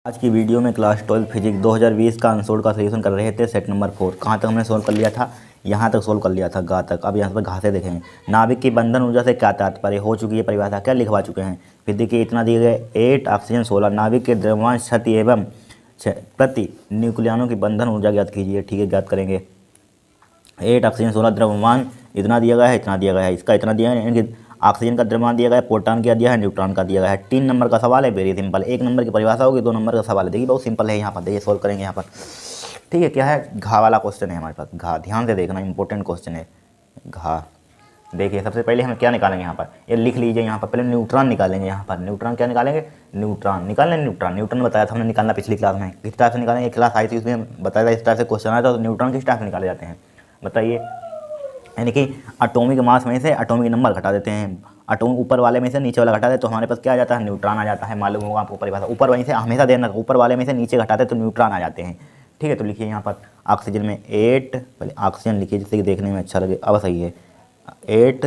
आज की वीडियो में क्लास 12 फिजिक्स 2020 का अनसोल्ड का सोल्यूशन कर रहे थे सेट नंबर 4। कहाँ तक हमने सोल्व कर लिया था? यहाँ तक सोल्व कर लिया था, गा तक। अब यहाँ पर घा से देखेंगे। नाभिक की बंधन ऊर्जा से क्या तात्पर्य? हो चुकी है परिभाषा, क्या लिखवा चुके हैं। फिर देखिए इतना दिए गए 8 ऑक्सीजन 16 नाभिक के द्रव्यमान क्षति एवं प्रति न्यूक्लियनों की बंधन ऊर्जा ज्ञात कीजिए। ठीक है, ज्ञात करेंगे। 8 ऑक्सीजन 16 द्रव्यमान इतना दिया गया है, इतना दिया गया है, इसका इतना दिया है। इनके ऑक्सीजन का द्रव्यमान दिया गया है, प्रोटॉन क्या दिया है, न्यूट्रॉन का दिया गया है। 3 नंबर का सवाल है, वेरी सिंपल। 1 नंबर की परिभाषा होगी, 2 नंबर का सवाल है। देखिए बहुत सिंपल है, यहाँ पर देखिए सोल्व करेंगे यहाँ पर। ठीक है, क्या है? घा वाला क्वेश्चन है हमारे पास। घा, ध्यान से देखना, इंपॉर्टेंट क्वेश्चन है घा। देखिए सबसे पहले हम क्या निकालेंगे यहाँ पर, ये लिख लीजिए यहाँ पर। पहले न्यूट्रॉन निकालेंगे यहाँ पर। न्यूट्रॉन क्या निकालेंगे? न्यूट्रॉन निकालना। न्यूट्रॉन न्यूट्रॉन बताया था हमने निकालना पिछली क्लास में। किस टाइप से निकालेंगे? एक क्लास आई थी उसमें बताया था इस टाइप से क्वेश्चन आया था, तो न्यूट्रॉन किस टाइप से निकाले जाते हैं बताइए। यानी कि एटॉमिक मास में से एटॉमिक नंबर घटा देते हैं। एटॉम ऊपर वाले में से नीचे वाला घटा दे तो हमारे पास क्या आ जाता है? न्यूट्रॉन आ जाता है। मालूम होगा आपको परिभाषा। ऊपर वहीं से हमेशा देना, ऊपर वाले में से नीचे घटाते तो न्यूट्रॉन आ जाते हैं। ठीक है, तो लिखिए यहाँ पर ऑक्सीजन में 8, पहले ऑक्सीजन लिखिए जिससे कि देखने में अच्छा लगे। अब सही है 8।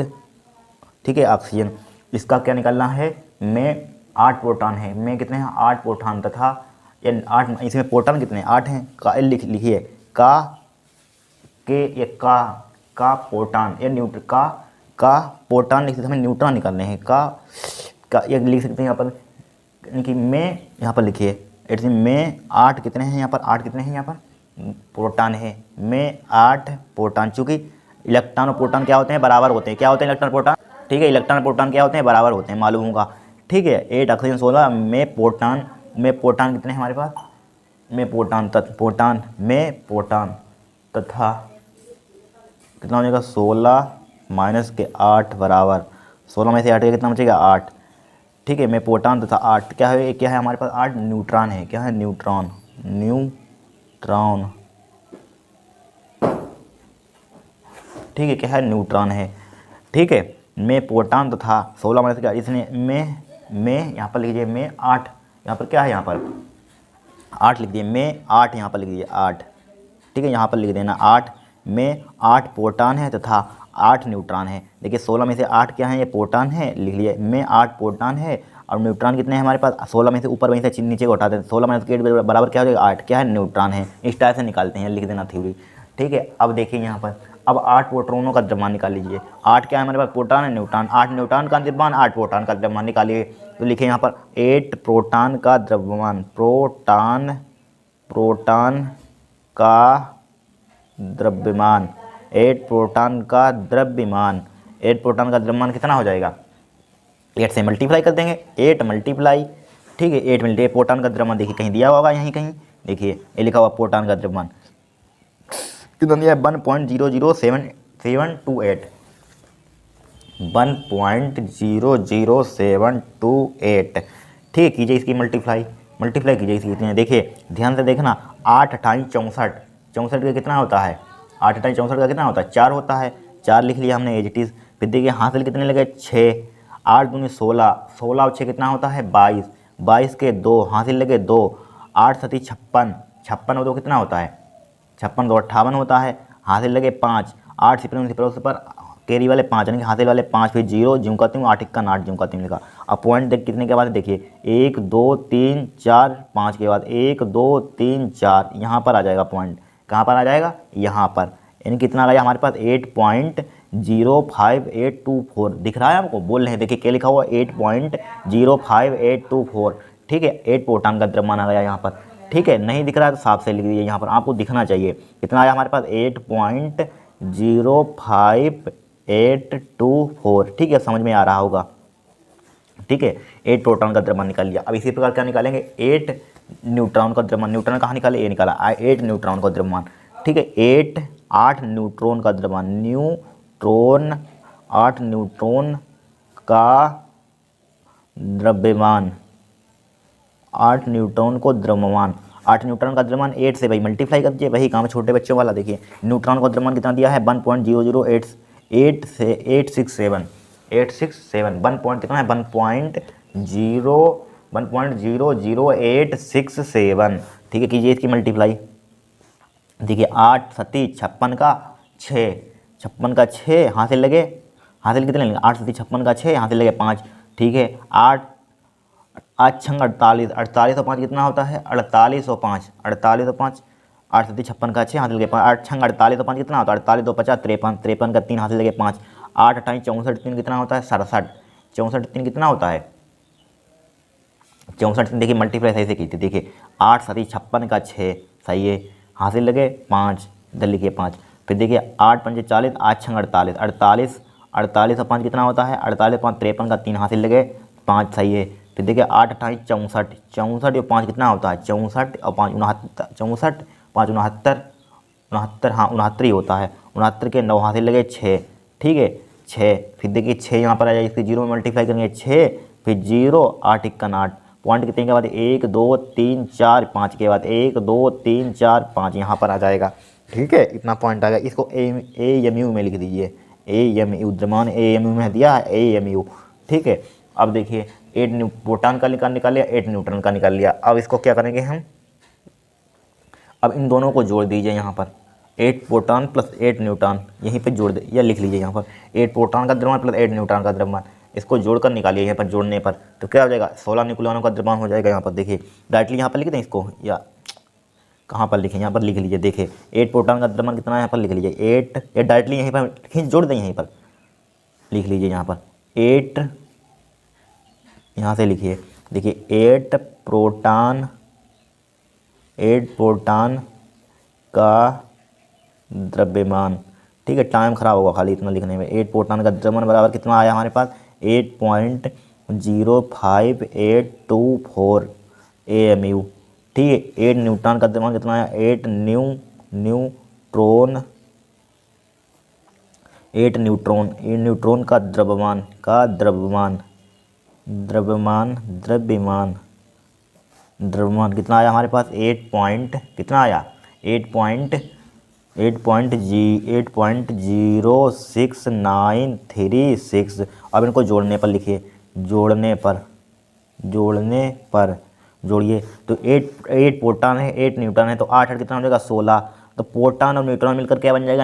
ठीक है, ऑक्सीजन इसका क्या निकालना है? में 8 प्रोटॉन है। में कितने हैं? 8 प्रोटॉन तथा ये 8, इसमें प्रोटॉन कितने? 8 हैं। का लिखिए का के ये का प्रोटॉन, ये का प्रोटॉन लिख सकते, हमें न्यूट्रॉन निकालने हैं। का ये लिख सकते हैं यहाँ पर। यानी कि में यहाँ पर लिखिए इट्स में 8 कितने हैं यहाँ पर? 8 कितने हैं यहाँ पर? प्रोटॉन है। में 8 प्रोटॉन। चूँकि इलेक्ट्रॉन और प्रोटॉन क्या होते हैं? बराबर होते हैं। क्या होते हैं? Electron proton. ठीक है, इलेक्ट्रॉन प्रोटॉन क्या होते हैं? बराबर होते हैं, मालूम होगा। ठीक है, 8 ऑक्सीजन 16 में प्रोटॉन कितने हैं हमारे पास? में प्रोटॉन तथा कितना हो जाएगा? 16 माइनस के 8 बराबर 16 में से 8 कितना बचेगा? 8। ठीक है, में प्रोटॉन तथा 8 क्या है हमारे पास? 8 न्यूट्रॉन है। क्या है? न्यूट्रॉन। ठीक है, क्या है? न्यूट्रॉन है। ठीक है, में प्रोटॉन तथा 16 माइनस क्या, इसने में यहाँ पर लिखिए में 8। यहाँ पर क्या है? यहाँ पर 8 लिख दिए। में 8 यहाँ पर लिख दिए 8। ठीक है, यहाँ पर लिख देना 8। में 8 प्रोटॉन है तथा 8 न्यूट्रॉन है। देखिए 16 में से 8 क्या है? ये प्रोटॉन है, लिख लिए। में 8 प्रोटॉन है और न्यूट्रॉन कितने हैं हमारे पास? 16 में से ऊपर वहीं से नीचे को उठाते हैं। 16 माइनस के 8 बराबर क्या हो जाएगा? 8। क्या है? न्यूट्रॉन है। इस टाइप से निकालते हैं, लिख देना थ्योरी। ठीक है, अब देखिए यहाँ पर, अब 8 प्रोटॉनों का द्रव्यमान निकाल लीजिए। 8 क्या है हमारे पास? प्रोटॉन है, न्यूट्रॉन। 8 न्यूट्रॉन का द्रव्यमान, 8 प्रोटॉन का द्रव्यमान निकालिए। तो लिखिए यहाँ पर 8 प्रोटॉन का द्रव्यमान। प्रोटॉन का द्रव्यमान 8 प्रोटॉन का द्रव्यमान 8 प्रोटॉन का द्रव्यमान कितना हो जाएगा? 8 से मल्टीप्लाई कर देंगे। 8 मल्टीप्लाई, ठीक है, 8 मल्टीप्लाई प्रोटॉन का द्रव्यमान देखिए कहीं दिया होगा, यहीं कहीं देखिए ये लिखा हुआ प्रोटॉन का द्रव्यमान कितना दिया है? 1.00728 1.00728। ठीक है, कीजिए इसकी मल्टीप्लाई कीजिए इसकी कितनी है? देखिए ध्यान से देखना, 8 28 64 64 का कितना होता है? 8 28 64 का कितना होता है? 4 होता है। 4 लिख लिया हमने एज इट इज़। फिर देखिए हासिल कितने लगे? 6। 8 दूनी 16, 16 और 6 कितना होता है? 22, 22 के 2 हासिल लगे 2। 8 सती 56, 56 और 2 कितना होता है? 56 2 58 होता है। हासिल लगे 5। 8 सिपरों पर कैरी वाले 5 यानी कि हासिल वाले 5, फिर 0 ज्यों का त्यों 8 इक्का 8 ज्यों का त्यों लिखा। अब पॉइंट देख कितने के बाद देखिए 1 2 3 4 5 के बाद 1 2 3 4 यहाँ पर आ जाएगा पॉइंट। कहाँ पर आ जाएगा? यहाँ पर। यानी कितना आ गया हमारे पास? 8.05824 दिख रहा है आपको? बोल रहे हैं, देखिए क्या लिखा हुआ? 8.05824। ठीक है, 8 प्रोटॉन का द्रव्यमान आ गया यहाँ पर। ठीक है, नहीं दिख रहा है तो साफ से लिख दीजिए, यहाँ पर आपको दिखना चाहिए। कितना आया हमारे पास? 8.05824। ठीक है, समझ में आ रहा होगा। ठीक है, 8 प्रोटॉन का द्रव्यमान निकाल लिया। अब इसी प्रकार क्या निकालेंगे? 8 न्यूट्रॉन का द्रव्यमान। न्यूट्रॉन कहाँ निकाले? ये निकाला 8 न्यूट्रॉन का द्रव्यमान। ठीक है, 8 न्यूट्रॉन का द्रव्यमान। 8 न्यूट्रॉन का द्रव्यमान। 8 न्यूट्रॉन को द्रव्यमान। 8 न्यूट्रॉन का द्रव्यमान 8 से भाई मल्टीप्लाई कर दीजिए, वही काम छोटे बच्चों वाला। देखिए न्यूट्रॉन का द्रव्यमान कितना दिया है? 1.008 से 867 1 पॉइंट कितना है? 1.00867। ठीक है, कीजिए इसकी मल्टीप्लाई। देखिए 8 सती 56 का 6, 56 का 6 हासिल लगे, हासिल कितने लगे? 8 सती 56 का 6 हासिल लगे 5। ठीक है, 8 8 छंग 48, 48 और 5 कितना होता है 48 और 5, 48 और 5 8 सती 56 का 6 हासिल लगे 5, 8 छंग 48 और 5 कितना होता है 48 2 50 53, 53 का 3 हासिल लगे 5, 8 28 64 3 कितना होता है 67, 64 3 कितना होता है 64 3 देखिए मल्टीप्लाई सही से की थी देखिए 8 सती 56 का 6 सही है हासिल लगे 5 इधर लिखिए 5, फिर देखिए 8 पंजे 40 8 छंग 48, 48 48 और 5 कितना होता है 48 5 53 का 3 हासिल लगे 5 सही है, फिर देखिए 8 28 64, 64 और 5 कितना होता है 64 और 5 69, 64 5 69, 69 हाँ 69 ही होता है, 69 के 9 हासिल लगे 6 ठीक है 6, फिर देखिए 6 यहाँ पर आ जाएगा इसके जीरो में मल्टीप्लाई करेंगे 6 फिर जीरो 8 1 8 पॉइंट कितने के बाद 1 2 3 4 5 के बाद 1 2 3 4 5 यहाँ पर आ जाएगा ठीक है इतना पॉइंट आ गया। इसको ए एम यू में लिख दीजिए ए एम यू द्रव्यमान ए एम यू में दिया है ए एम यू ठीक है। अब देखिए 8 प्रोटॉन का निकाल लिया 8 न्यूट्रॉन का निकाल लिया। अब इसको क्या करेंगे हम, अब इन दोनों को जोड़ दीजिए यहाँ पर 8 प्रोटॉन प्लस 8 न्यूट्रॉन यहीं पे जोड़ दे या लिख लीजिए यहाँ पर 8 प्रोटॉन का द्रव्यमान प्लस 8 न्यूट्रॉन का द्रव्यमान, इसको जोड़कर निकालिए यहाँ पर जोड़ने पर तो क्या हो जाएगा 16 न्यूक्लियनों का द्रव्यमान हो जाएगा। यहाँ पर देखिए डायरेक्टली यहाँ पर लिख दें इसको या कहाँ पर लिखें यहाँ पर लिख लीजिए देखिए 8 प्रोटॉन का द्रव्यमान कितना है यहाँ पर लिख लीजिए 8 डायरेक्टली यहीं पर खींच जोड़ दें यहीं पर लिख लीजिए यहाँ पर 8 यहाँ से लिखिए देखिए 8 प्रोटॉन का द्रव्यमान ठीक है, टाइम खराब होगा खाली इतना लिखने में। 8 प्रोटॉन का द्रव्यमान बराबर कितना आया हमारे पास 8.05824 AMU ठीक है। 8 न्यूट्रॉन का द्रव्यमान कितना आया 8 न्यूट्रॉन का द्रव्यमान कितना आया हमारे पास 8.0696। अब इनको जोड़ने पर लिखिए जोड़िए तो 8 प्रोटॉन है 8 न्यूट्रॉन है तो 8 कितना हो जाएगा 16, तो प्रोटॉन और न्यूट्रॉन मिलकर क्या बन जाएगा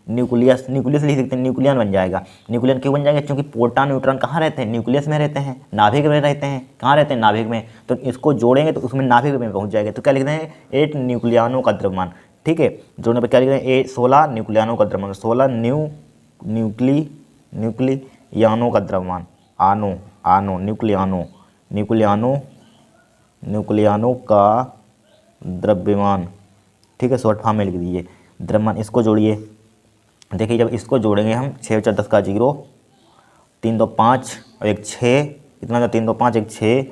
न्यूक्लियस लिख सकते हैं न्यूक्लियन बन जाएगा। न्यूक्लियन क्यों बन जाएगा क्योंकि प्रोटॉन न्यूट्रॉन कहाँ रहते हैं न्यूक्लियस में रहते हैं, नाभिक में रहते हैं। कहाँ रहते हैं नाभिक में, तो इसको जोड़ेंगे तो उसमें नाभिक में पहुँच जाएगा। तो क्या लिखते हैं 8 न्यूक्लियनों का द्रव्यमान ठीक है, जोड़ने पर क्या लिख रहे हैं 16 न्यूक्लियनों का द्रव्यमान 16 न्यूक्लियनों का द्रव्यमान न्यूक्लियनों का द्रव्यमान ठीक है, शॉर्ट फॉर्म में लिख दीजिए द्रव्यमान। इसको जोड़िए देखिए जब इसको जोड़ेंगे हम 6 4 10 का 0 3 2 5 और 1 6 कितना था 3 2 5 1 6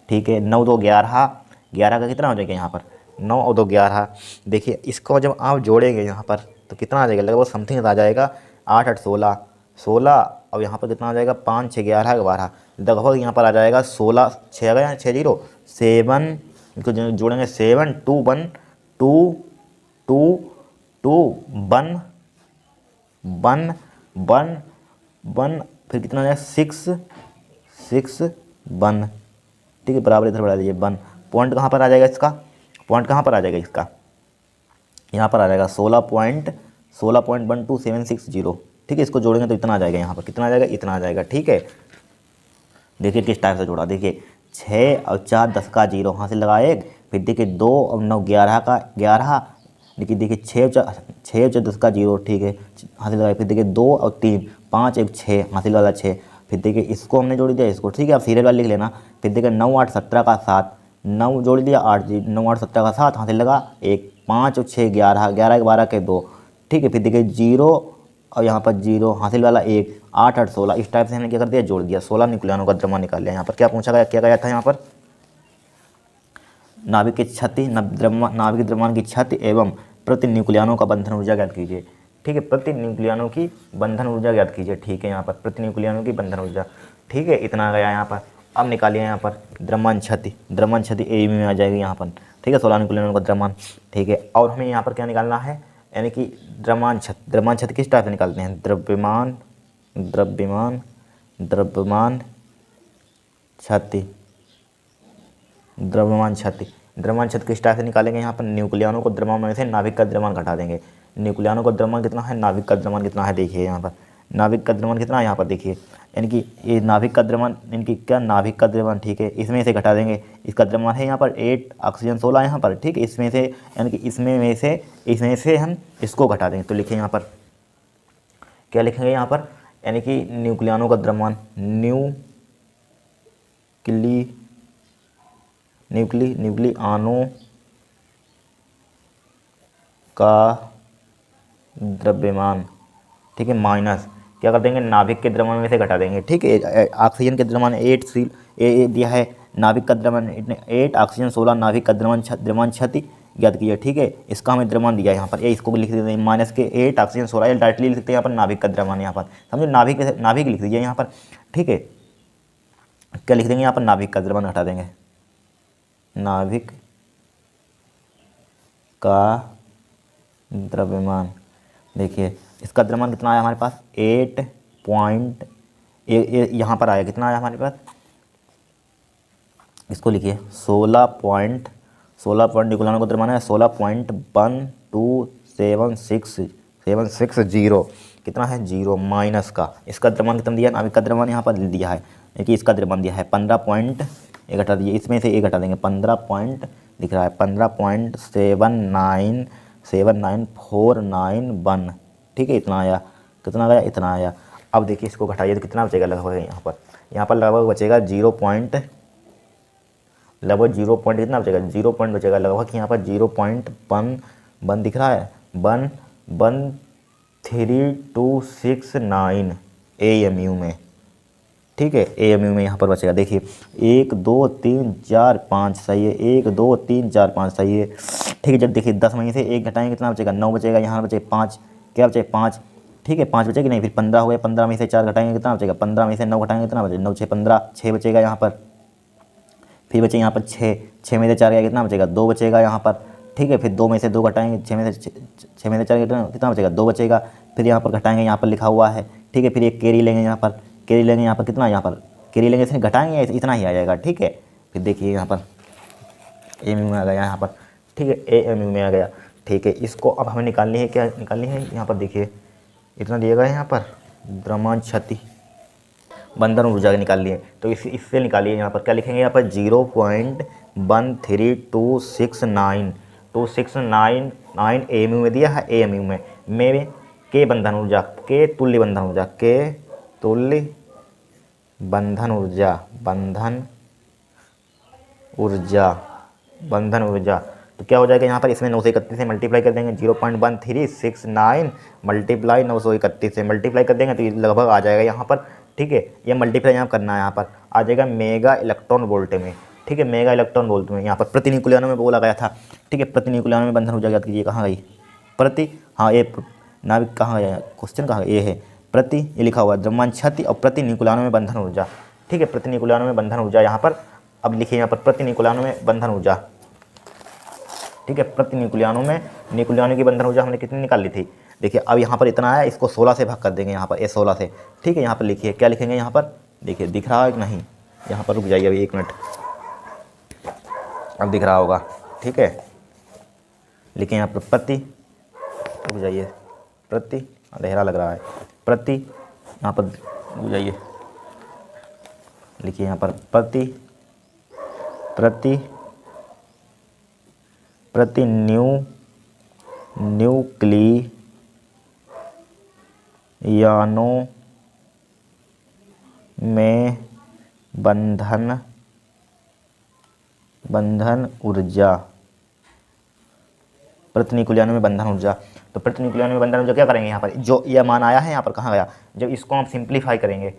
ठीक है 9 2 11 का कितना हो जाएगा यहाँ पर 9 और 2 11। देखिए इसको जब आप जोड़ेंगे यहाँ पर तो कितना आ जाएगा लगभग समथिंग आ जाएगा 8 8 16 और यहाँ पर कितना आ जाएगा 5 6 11 12 लगभग यहाँ पर आ जाएगा 16 6 आ गया 6 0 7 इसको जोड़ेंगे 7 2 1 2 2 2 1 फिर कितना आ जाएगा 6 1 ठीक है, बराबर इधर बढ़ा दीजिए 1। पॉइंट कहाँ पर आ जाएगा इसका यहाँ पर आ जाएगा 16.12760 ठीक है। इसको जोड़ेंगे तो इतना आ जाएगा यहाँ पर कितना आ जाएगा इतना आ जाएगा ठीक है। देखिए किस टाइप से जोड़ा देखिए 6 और 4 10 का 0 हासिल लगा 1 फिर देखिए 2 और 9 11 का 11 देखिए 6 और 4 10 का 0 ठीक है हासिल लगाए फिर देखिए 2 और 3 5 1 6 हासिल वाला 6 फिर देखिए इसको हमने जोड़ दिया इसको ठीक है। अब सीरियल वाला लिख लेना फिर देखिए 9 8 17 का 7 9 जोड़ दिया 8 9 8 17 का 7 हासिल लगा 1 5 और 6 11 11 के 12 के 2 ठीक है। फिर देखिए 0 और यहाँ पर 0 हासिल वाला 1 8 8 16 इस टाइप से हमने क्या कर दिया जोड़ दिया 16 न्यूक्लियनों का द्रव्यमान निकाल लिया। यहाँ पर क्या पूछा गया क्या गया था यहाँ पर नाभिक की क्षति नाभिक द्रव्यमान की क्षति एवं प्रति न्यूक्लियनों का बंधन ऊर्जा ज्ञात कीजिए ठीक है। प्रति न्यूक्लियनों की बंधन ऊर्जा ज्ञात कीजिए ठीक है। यहाँ पर प्रति न्यूक्लियनों की बंधन ऊर्जा ठीक है इतना आ गया यहाँ पर। अब निकालिए यहाँ पर द्रव्यमान क्षति ए में आ जाएगी यहाँ पर ठीक है 16 न्यूक्लियनों का द्रव्यमान ठीक है। और हमें यहाँ पर क्या निकालना है यानी कि द्रव्यमान क्षति किस टाइप से निकालते हैं द्रव्यमान क्षति किस टाइप से निकालेंगे यहाँ पर न्यूक्लियनों को द्रव्यमान में से नाभिक का द्रव्यमान घटा देंगे। न्यूक्लियनों का द्रव्यमान कितना है नाभिक का द्रव्यमान कितना है देखिए यहाँ पर नाभिक का द्रव्यमान कितना है यहाँ पर देखिए यानी कि ये नाभिक का द्रव्यमान, इनकी क्या नाभिक का द्रव्यमान, ठीक है, इसमें से घटा देंगे। इसका द्रव्यमान है यहाँ पर 8, ऑक्सीजन 16 यहाँ पर, ठीक है, इसमें से यानी कि इसमें से हम इसको घटा देंगे। तो लिखें यहाँ पर, क्या लिखेंगे यहाँ पर, यानी कि न्यूक्लियनों का द्रव्यमान, न्यूक्लियनों का द्रव्यमान, ठीक है, माइनस क्या कर देंगे, नाभिक के द्रव्यमान में से घटा देंगे, ठीक है। ऑक्सीजन के द्रव्यमान 8 सी ए दिया है, नाभिक का द्रव्यमान 8, ऑक्सीजन 16, नाभिक का द्रव्यमान क्षति ज्ञात कीजिए, ठीक है। इसका हमें द्रव्यमान दिया है यहाँ पर, ये इसको भी लिख देते हैं माइनस के 8, ऑक्सीजन 16, ये डायरेक्टली लिख सकते हैं यहाँ पर नाभिक का द्रव्यमान, यहाँ पर समझो नाभिक लिख दीजिए यहाँ पर, ठीक है। क्या लिख देंगे यहाँ पर, नाभिक का द्रव्यमान घटा देंगे, नाभिक का द्रव्यमान। देखिए इसका द्रव्यमान कितना आया हमारे पास, 8 पॉइंट, यहाँ पर आया कितना आया हमारे पास, इसको लिखिए 16 न्यूक्लियनों का द्रव्यमान है 16.12760, कितना है 0 माइनस का, इसका द्रव्यमान कितना दिया है, नाभिक का द्रव्यमान यहाँ पर दिया है, देखिए इसका द्रव्यमान दिया है 15 पॉइंट, एक घटा दीजिए, इसमें से एक घटा देंगे, 15 पॉइंट दिख रहा है, 15.7949, ठीक है, इतना आया, कितना आया, इतना आया। अब देखिए इसको घटाइए तो कितना बचेगा लगभग, यहाँ पर लगभग बचेगा 0 पॉइंट, कितना बचेगा, 0 पॉइंट बचेगा लगभग, यहाँ पर 0.1 दिख रहा है, 13269 AMU में, ठीक है, AMU में यहाँ पर बचेगा। देखिए 1 2 3 4 5 सही है, 1 2 3 4 5 सही है, ठीक है। जब देखिए 10 में से 1 घटाएंगे कितना बचेगा, 9 बचेगा, यहाँ बचे 5, क्या बचे 5, ठीक है, 5 बचेगी नहीं, फिर 15 हो गया, 15 में से 4 घटाएंगे कितना बचेगा, 15 में से 9 घटाएंगे कितना बचेगा, 9 6 15, 6 बचेगा यहाँ पर, फिर बचे यहाँ पर 6 में से 4 गया कितना बचेगा, 2 बचेगा यहाँ पर, ठीक है, फिर 2 में से 2 घटाएंगे, 6 में से 4 कितना बचेगा, 2 बचेगा, फिर यहाँ पर घटाएंगे, यहाँ पर लिखा हुआ है, ठीक है, फिर एक कैरी लेंगे यहाँ पर, कितना, यहाँ पर कैरी लेंगे, इसमें घटाएंगे, इतना ही आ जाएगा, ठीक है। फिर देखिए यहाँ पर AMU में आ गया यहाँ पर, ठीक है, AMU में आ गया, ठीक है। इसको अब हमें निकालनी है, क्या निकालनी है, यहाँ पर देखिए इतना दिया गया है यहाँ पर, द्रव्यमान क्षति बंधन ऊर्जा निकाल लिए, तो इससे निकालिए, यहाँ पर क्या लिखेंगे, यहाँ पर 0.13269 AMU में दिया है, AMU में के बंधन ऊर्जा, के तुल्य बंधन ऊर्जा, के तुल्य बंधन ऊर्जा, तो क्या हो जाएगा यहाँ पर, इसमें 931 से मल्टीप्लाई कर देंगे, 0.1369 मल्टीप्लाई 931 से मल्टीप्लाई कर देंगे तो ये लगभग आ जाएगा यहाँ पर, ठीक है। ये मल्टीप्लाई यहाँ करना है, यहाँ पर आ जाएगा मेगा इलेक्ट्रॉन वोल्ट में, ठीक है, मेगा इलेक्ट्रॉन वोल्ट में। यहाँ पर प्रति न्यूक्लियनों में बोला गया था, ठीक है, प्रति न्यूक्लियनों में बंधन ऊर्जा याद कीजिए, कहाँ गई प्रति, हाँ ये नाभिक कहाँ गया, क्वेश्चन कहाँ, ये है प्रति, ये लिखा हुआ है द्रव्यमान क्षति और प्रति न्यूक्लियनों में बंधन ऊर्जा, ठीक है, प्रति न्यूक्लियनों में बंधन ऊर्जा यहाँ पर। अब लिखिए यहाँ पर प्रति न्यूक्लियनों में बंधन ऊर्जा, ठीक है, प्रति न्यूक्लियनों की बंधन ऊर्जा हमने कितनी निकाल ली थी, देखिए अब यहाँ पर इतना आया, इसको 16 से भाग कर देंगे यहाँ पर, ये 16 से, ठीक है। यहाँ पर लिखिए क्या लिखेंगे, यहाँ पर देखिए दिख रहा है कि नहीं, यहाँ पर रुक जाइए अभी 1 मिनट, अब दिख रहा होगा, ठीक है। लिखिए यहाँ पर प्रति, रुक जाइए, प्रति, अंधेरा लग रहा है, प्रति, यहाँ पर रुक जाइए, लिखिए यहाँ पर प्रति न्यूक्लियनों में बंधन ऊर्जा, प्रति न्यूक्लियनों में बंधन ऊर्जा। तो प्रति न्यूक्लियनों में बंधन ऊर्जा क्या करेंगे, यहाँ पर जो यह मान आया है यहाँ पर कहाँ गया, जब इसको हम सिंप्लीफाई करेंगे,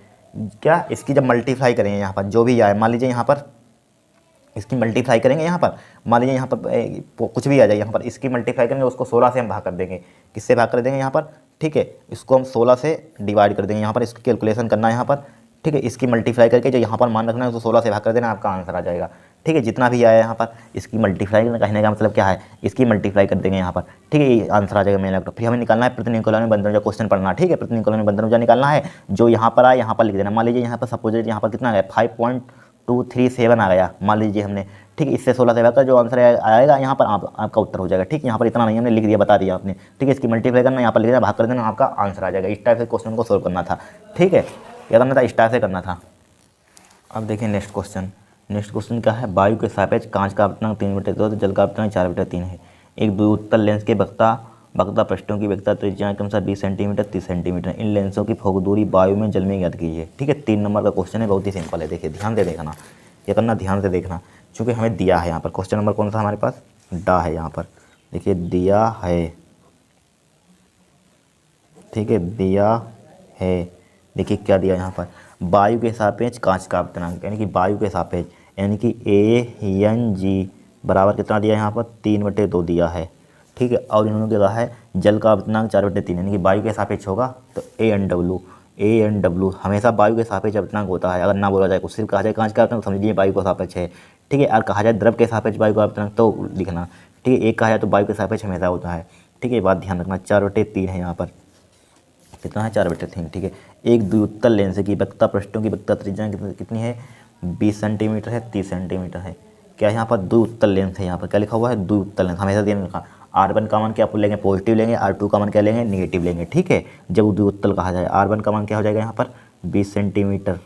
क्या इसकी जब मल्टीप्लाई करेंगे यहाँ पर जो भी आए, मान लीजिए यहाँ पर इसकी मल्टीप्लाई करेंगे, यहाँ पर मान लीजिए यहाँ पर कुछ भी आ जाए, यहाँ पर इसकी मल्टीप्लाई करेंगे, उसको 16 से हम भाग कर देंगे, किससे भाग कर देंगे यहाँ पर, ठीक है, इसको हम 16 से डिवाइड कर देंगे, यहाँ पर इसकी कैलकुलेशन करना है यहाँ पर, ठीक है। इसकी मल्टीप्लाई करके जो यहाँ पर मान रखना है उसको 16 से भाग कर देना, आपका आंसर आ जाएगा, ठीक है। जितना भी आया यहाँ पर इसकी मल्टीप्लाई कहने का मतलब क्या है, इसकी मल्टीप्लाई कर देंगे यहाँ पर, ठीक है, ये आंसर आ जाएगा मेरा। तो फिर हमें निकालना है प्रति न्यूक्लियन में बंधन ऊर्जा, क्वेश्चन पढ़ना, ठीक है, प्रति न्यूक्लियन में बंधन ऊर्जा निकालना है, जो यहाँ पर आए यहाँ पर लिख देना। मान लीजिए यहाँ पर सपोज यहाँ पर कितना आ गया, 5.237 आ गया, मान लीजिए हमने, ठीक है, इससे 16 से भाग जो आंसर आएगा यहाँ पर आपका उत्तर हो जाएगा, ठीक है। यहाँ पर इतना नहीं हमने लिख दिया, बता दिया आपने, ठीक है। इसकी मल्टीप्लाई करना, यहाँ पर लिख देना, भाग कर देना, आपका आंसर आ जाएगा। इस टाइप से क्वेश्चन को सोल्व करना था, ठीक है। क्या करना था, स्टार से करना था। अब देखिए नेक्स्ट क्वेश्चन। नेक्स्ट क्वेश्चन क्या है, वायु के सापेक्ष कांच का अपतनांक 3/2 तो जल का अपतनांक 4/3 है। एक द्विउत्तल लेंस के वक्ता पृष्ठों की वक्ता त्रिज्या के अनुसार 20 सेंटीमीटर 30 सेंटीमीटर। इन लेंसों की फोक दूरी वायु में जल में ज्ञात कीजिए। ठीक है, 3 नंबर का क्वेश्चन है, बहुत ही सिंपल है। देखिए ध्यान से देखना, क्या करना, ध्यान से देखना, क्योंकि हमें दिया है यहाँ पर। क्वेश्चन नंबर कौन सा हमारे पास, डा है यहाँ पर। देखिए दिया है, ठीक है, दिया है। देखिए क्या दिया यहाँ पर, वायु के सापेक्ष कांच का अपतनांक, यानी कि वायु के सापेक्ष, यानी कि ANG बराबर कितना दिया यहाँ पर, 3/2 दिया है। ठीक है, और इन्होंने क्या कहा है, जल का अपतनांक 4/3, यानी कि वायु के सापेक्ष होगा तो ANW हमेशा वायु के सापेक्ष अपतनांक होता है। अगर ना बोला जाए, कुछ सिर्फ कहा जाए कांच का अपतनांक, समझ लीजिए वायु का सापेक्ष है। ठीक है, और कहा जाए द्रव के सापेक्ष वायु का अपतनांक तो लिखना। ठीक है, एक कहा जाए तो वायु के सापेक्ष हमेशा होता है। ठीक है, ये बात ध्यान रखना। 4/3 है यहाँ पर, कितना है, 4/3। ठीक है, एक द्विउत्तल लेंस की वक्ता पृष्ठों की वक्ता त्रिज्या कितनी है, 20 सेंटीमीटर है, 30 सेंटीमीटर है। क्या यहाँ पर द्विउत्तल लेंस है, यहाँ पर क्या लिखा हुआ है, द्विउत्तल लेंस। हमेशा ध्यान रखा, R1 का मान क्या आप लेंगे, पॉजिटिव लेंगे, R2 का मान क्या लेंगे, नेगेटिव लेंगे। ठीक है, जब द्विउत्तल कहा जाए, R1 का मान क्या हो जाएगा यहाँ पर 20 सेंटीमीटर,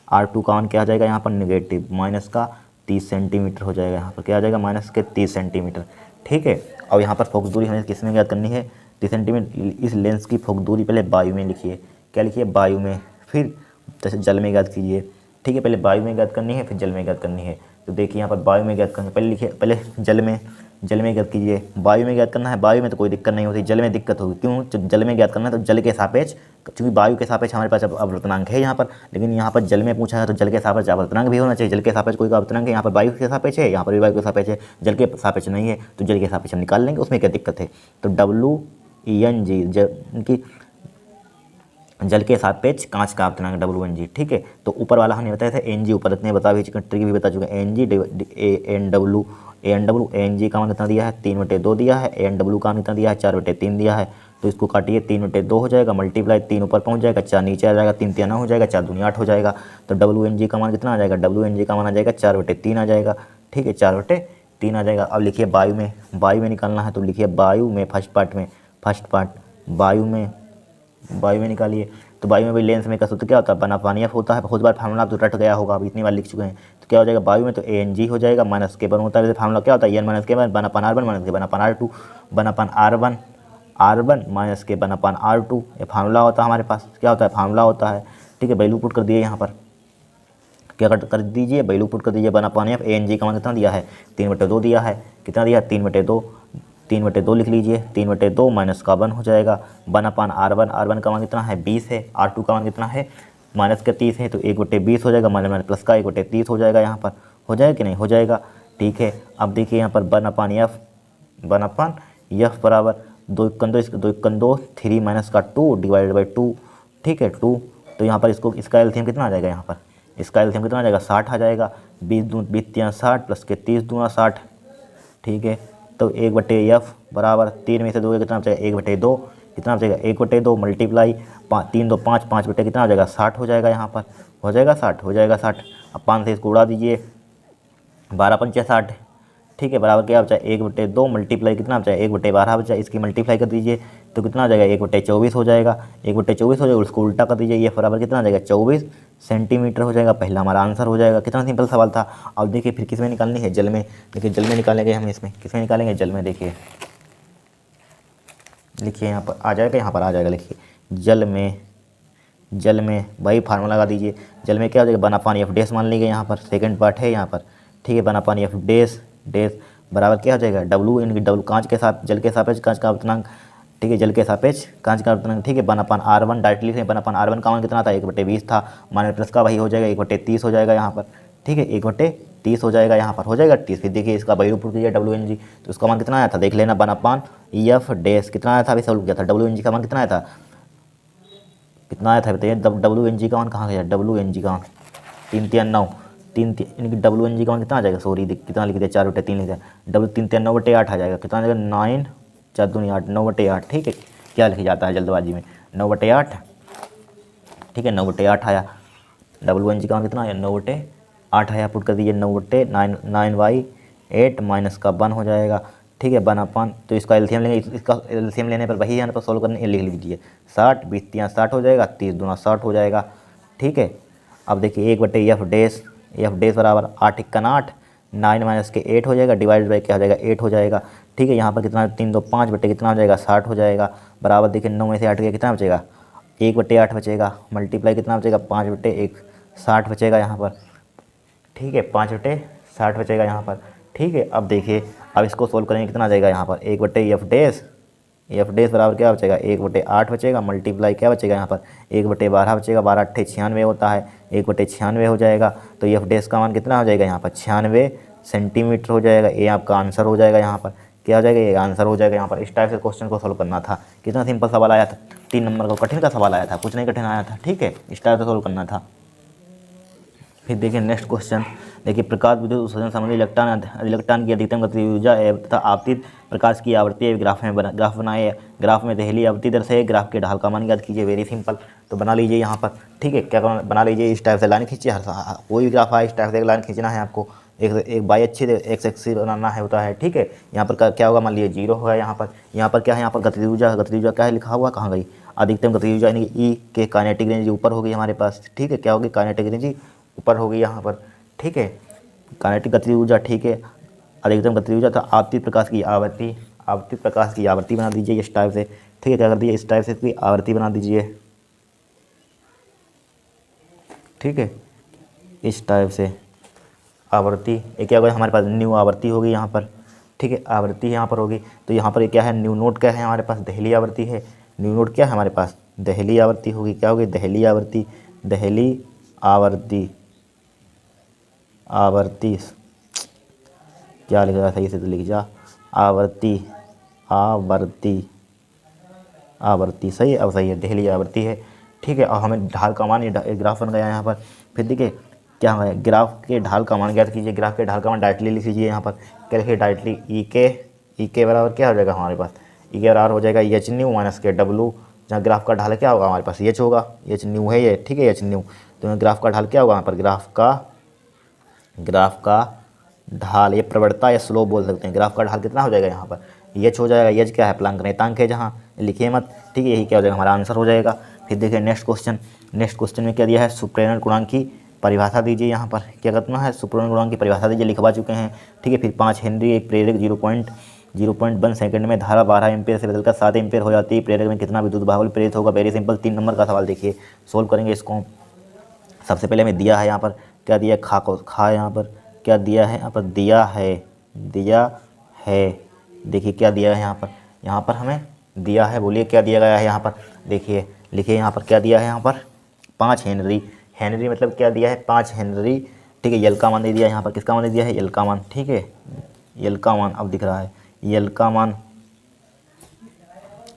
R2 का मान क्या हो जाएगा यहाँ पर नेगेटिव माइनस का 30 सेंटीमीटर हो जाएगा। यहाँ पर क्या आ जाएगा, माइनस के 30 सेंटीमीटर। ठीक है, और यहाँ पर फोकस दूरी हमें किस में ज्ञात करनी है, 30 सेंटीमीटर। इस लेंस की फोकस दूरी पहले वायु में लिखिए, क्या लिखिए, वायु में, फिर जैसे जल में ज्ञात कीजिए। ठीक है, पहले वायु में ज्ञात करनी है, फिर जल में ज्ञात करनी है। तो देखिए यहाँ पर वायु में ज्ञात करनी है, पहले लिखिए, पहले जल में ज्ञात कीजिए। वायु में ज्ञात करना है, वायु में तो कोई दिक्कत नहीं होती, जल में दिक्कत होगी। क्यों, जब जल में ज्ञात करना है तो जल के सापेक्ष, क्योंकि वायु के सापेक्ष हमारे पास अपवर्तनांक है यहाँ पर, लेकिन यहाँ पर जल में पूछा है तो जल के सापेक्ष अपवर्तनांक भी होना चाहिए। जल के सापेक्ष कोई का अपवर्तनांक है, यहाँ पर वायु के सापेक्ष है, यहाँ पर भी वायु के सापेक्ष है, जल के सापेक्ष नहीं है, तो जल के सापेक्ष हम निकाल लेंगे, उसमें क्या दिक्कत है। तो WENG की जल के सापेक्ष कांच का अपतनांक WNG। ठीक है, तो ऊपर वाला हमने बताया था NG, ऊपर इतने बता भी ट्रिक भी बता चुके हैं। NG ANW ANG का मान कितना दिया है, 3/2 दिया है, ANW का मान कितना दिया है, 4/3 दिया है। तो इसको काटिए, 3/2 हो जाएगा, मल्टीप्लाई 3 ऊपर पहुंच जाएगा, 4 नीचे आ जाएगा, 3 3 हो जाएगा, 4 दूनी 8 हो जाएगा। तो WNG का मान कितना आ जाएगा, WNG का मान आ जाएगा 4/3 आ जाएगा। ठीक है, 4/3 आ जाएगा। अब लिखिए वायु में निकालना है, तो लिखिए वायु में फर्स्ट पार्ट वायु में निकालिए। तो वायु में भी लेंस में का सूत्र क्या होता है, बना पानी एफ होता है। बहुत बार फार्मूला आप तो रट गया होगा, अब इतनी बार लिख चुके हैं। तो क्या हो जाएगा, वायु में तो ANG हो जाएगा, माइनस के बन होता है। फार्मूला क्या होता है, N माइनस के बन बनापान R1 माइनस के बनापान R2 बनापान R1 माइनस के बनापान R2, ये फार्मूला होता है हमारे पास। क्या होता है, फार्मूला होता है। ठीक है, वैल्यू पुट कर दिए यहाँ पर, क्या कर दीजिए, वैल्यू पुट कर दीजिए। बनापान एफ ANG का मान कितना दिया है, 3/2 दिया है। कितना दिया है, 3/2 लिख लीजिए। 3/2 माइनस का 1 हो जाएगा, बनापान R1 का मान कितना है, 20 है। R2 का मान कितना है, माइनस का 30 है, तो 1/20 हो जाएगा, माइनस प्लस का 1/30 हो जाएगा। यहाँ पर हो जाएगा कि नहीं, हो जाएगा। ठीक है, अब देखिए यहाँ पर बनापान एफ बराबर 2 × 2 3 माइनस का 2 डिवाइडेड बाई 2। ठीक है, 2। तो यहाँ पर इसका एलसीएम कितना आ जाएगा, यहाँ पर इसका एलसीएम कितना आ जाएगा, 60 आ जाएगा। 20 60 प्लस के 30 दूना 60। ठीक है, तो 1/f बराबर 3 में से 2 कितना बचेगा, 1/2 कितना बचेगा, 1/2 मल्टीप्लाई 3 2 5 5 बटे कितना आ जाएगा, 60 हो जाएगा। यहाँ पर हो जाएगा 60 हो जाएगा 60। अब 5 से इसको उड़ा दीजिए, 12 पंचे 60। ठीक है, बराबर क्या बचा, 1/2 मल्टीप्लाई कितना बचा, 1/12 बचा। इसकी मल्टीप्लाई कर दीजिए तो कितना आ जाएगा, 1/24 हो जाएगा। 1/24 हो जाएगा, उसको उल्टा कर दीजिए, ये बराबर कितना आ जाएगा, 24 सेंटीमीटर हो जाएगा। पहला हमारा आंसर हो जाएगा। कितना सिंपल सवाल था। अब देखिए फिर किस में निकालनी है, जल में। देखिए जल में निकालेंगे हम, इसमें किस में निकालेंगे, जल में। देखिए लिखिए यहाँ पर आ जाएगा, यहाँ पर आ जाएगा। लिखिए जल में वही फार्मूला लगा दीजिए। जल में क्या हो जाएगा, बनापान एफ डैश मान लीजिए, यहाँ पर सेकंड पार्ट है यहाँ पर। ठीक है, बनापान एफ डैश बराबर क्या हो जाएगा, W, यानी कि W कांच के साथ जल के सापेक्ष कांच का अपतनांक। ठीक है, जल के सापेक्ष कांच का अपतनांक। ठीक है, बनापान R1 डायरेक्टली लिखें, बनापान R1 का मान कितना था, 1/20 था, माइनस प्लस का वही हो जाएगा, 1/30 हो जाएगा यहाँ पर। ठीक है, 1/30 हो जाएगा, यहाँ पर हो जाएगा 30। फिर देखिए इसका वैल्यू पुट कीजिए WNG, तो उसका मान कितना आया था, देख लेना। बनापान एफ डैश कितना आया था, अभी सॉल्व किया था। WNG का मान कितना आया था, कितना आया था बताइए। WNG का मान कहाँ गया, WNG का मान 3 3 9 इनकी WNG का मान कितना आ जाएगा, सॉरी कितना लिख दिया, 4/3 लिख दिया। 3 3 9/8 आ जाएगा। कितना आ जाएगा, 9 4 दूनी 8 9/8। ठीक है, क्या लिखा जाता है जल्दबाजी में, 9/8। ठीक है, 9/8 आया। WNG का मान कितना आया, 9/8 आया। पुट कर दीजिए, 9/9/8 माइनस का 1 हो जाएगा। ठीक है, बनापान, तो इसका एलसीएम लेंगे। इसका एलसीएम लेने पर वही यहाँ पर सोल्व करने लिख लीजिए। 60 20 3 60 हो जाएगा, 30 दूना 60 हो जाएगा। ठीक है। अब देखिए 1/f बराबर 8 × 8, 9 - के 8 हो जाएगा, डिवाइड बाई क्या हो जाएगा 8 हो जाएगा। ठीक है, यहाँ पर कितना 3 2 5 बटे कितना हो जाएगा 60 हो जाएगा। बराबर देखिए 9 में से 8 गया कितना बचेगा 1/8 बचेगा, मल्टीप्लाई कितना बचेगा 5/1 60 बचेगा यहाँ पर। ठीक है, 5/60 बचेगा यहाँ पर। ठीक है, अब देखिए अब इसको सोल्व करेंगे कितना आ जाएगा यहाँ पर 1/f बराबर क्या बचेगा 1/8 बचेगा, मल्टीप्लाई क्या बचेगा यहाँ पर 1/12 बचेगा, 12 × 8 = 96 होता है, 1/96 हो जाएगा। तो f का मान कितना हो जाएगा यहाँ पर 96 सेंटीमीटर हो जाएगा। ये आपका आंसर हो जाएगा यहाँ पर, क्या हो जाएगा ये आंसर हो जाएगा यहाँ पर। इस टाइप से क्वेश्चन को सोल्व करना था। कितना सिंपल सवाल आया था, 3 नंबर का कठिन का सवाल आया था, कुछ नहीं कठिन आया था। ठीक है, इस टाइप से सोल्व करना था। फिर देखिए नेक्स्ट क्वेश्चन, देखिए प्रकाश विद्युत उत्सर्जन संबंधी इलेक्ट्रॉन की अधिकतम गतिज ऊर्जा तथा आपतित प्रकाश की आवृत्ति ग्राफ बनाए। ग्राफ में दहली आवृत्ति दर से ग्राफ के ढाल का मान याद कीजिए। वेरी सिंपल, तो बना लीजिए यहाँ पर। ठीक है, क्या बना लीजिए, इस टाइप से लाइन खींचिए। कोई भी ग्राफ आए इस टाइप से एक लाइन खींचना है आपको, एक बाई अच्छी एक्स एक्सिस बनाना है होता है। ठीक है, यहाँ पर क्या होगा, मान लीजिए 0 होगा। यहाँ पर क्या है, यहाँ पर गतिज ऊर्जा क्या है लिखा हुआ, कहाँ गई अधिकतम गतिज ऊर्जा, यानी ई के काइनेटिक रेंज ऊपर होगी हमारे पास। ठीक है, क्या होगी काइनेटिक रेंज ऊपर होगी यहाँ पर। ठीक है, काइनेटिक गतिज ऊर्जा। ठीक है, अधिकतम गतिज ऊर्जा था आपतित प्रकाश की आवृत्ति बना दीजिए इस टाइप से। ठीक है, क्या कर दीजिए इस टाइप से इसकी आवृत्ति बना दीजिए। ठीक है, इस टाइप से आवृत्ति, ये क्या होगा हमारे पास न्यू आवृत्ति होगी यहाँ पर। ठीक है, आवृत्ति यहाँ पर होगी, तो यहाँ पर ये क्या है न्यू नोट क्या है हमारे पास दहली आवृत्ति है। न्यू नोट क्या है हमारे पास दहली आवृत्ति होगी। क्या होगी दहली आवृत्ति, क्या लिख रहा सही से तो लिख जा, आवृत्ति सही है। अब सही है, दहली आवृत्ति है। ठीक है, और हमें ढाल का मान ये ग्राफ बन गया यहाँ पर। फिर देखिए क्या है, ग्राफ के ढाल का मान ज्ञात कीजिए। ग्राफ के ढाल का मान डायरेक्टली लिख लीजिए यहाँ पर। क्या लिखिए डायरेक्टली, ई के बराबर क्या हो जाएगा हमारे पास, ई के बराबर हो जाएगा एच न्यू माइनस के डब्लू। जहाँ ग्राफ का ढाल क्या होगा हमारे पास एच होगा, एच न्यू है ये। ठीक है, एच न्यू, तो ग्राफ का ढाल क्या होगा यहाँ पर, ग्राफ का ढाल, ये प्रवणता या स्लोप बोल सकते हैं। ग्राफ का ढाल कितना हो जाएगा यहाँ पर एच हो जाएगा। एच क्या है प्लांक नियतांक है, जहाँ लिखिए मत। ठीक है, यही क्या हो जाएगा हमारा आंसर हो जाएगा। फिर देखिए नेक्स्ट क्वेश्चन में क्या दिया है, सुप्रेरण गुणांक की परिभाषा दीजिए। यहाँ पर क्या करना है, सुप्रेरण गुणांक की परिभाषा दीजिए, लिखवा चुके हैं। ठीक है, फिर 5 हेनरी एक प्रेरक 0.1 सेकंड में धारा 12 एम्पियर से बदलकर 7 एम्पियर हो जाती है। प्रेरक में कितना विद्युत बाहुल्य प्रेरित होगा। वेरी सिंपल, 3 नंबर का सवाल देखिए, सोल्व करेंगे इसको। सबसे पहले हमें दिया है यहाँ पर, क्या दिया खा यहाँ पर क्या दिया है, यहाँ पर दिया है। देखिए क्या दिया है यहाँ पर हमें दिया है, बोलिए क्या दिया गया है यहाँ पर। देखिए लिखिए यहाँ पर क्या दिया है, यहाँ पर 5 हेनरी मतलब क्या दिया है 5 हेनरी। ठीक है, यल का मान दे दिया यहाँ पर, किसका मान दे दिया है यल का मान। ठीक है, यल का मान अब दिख रहा है, यल का मान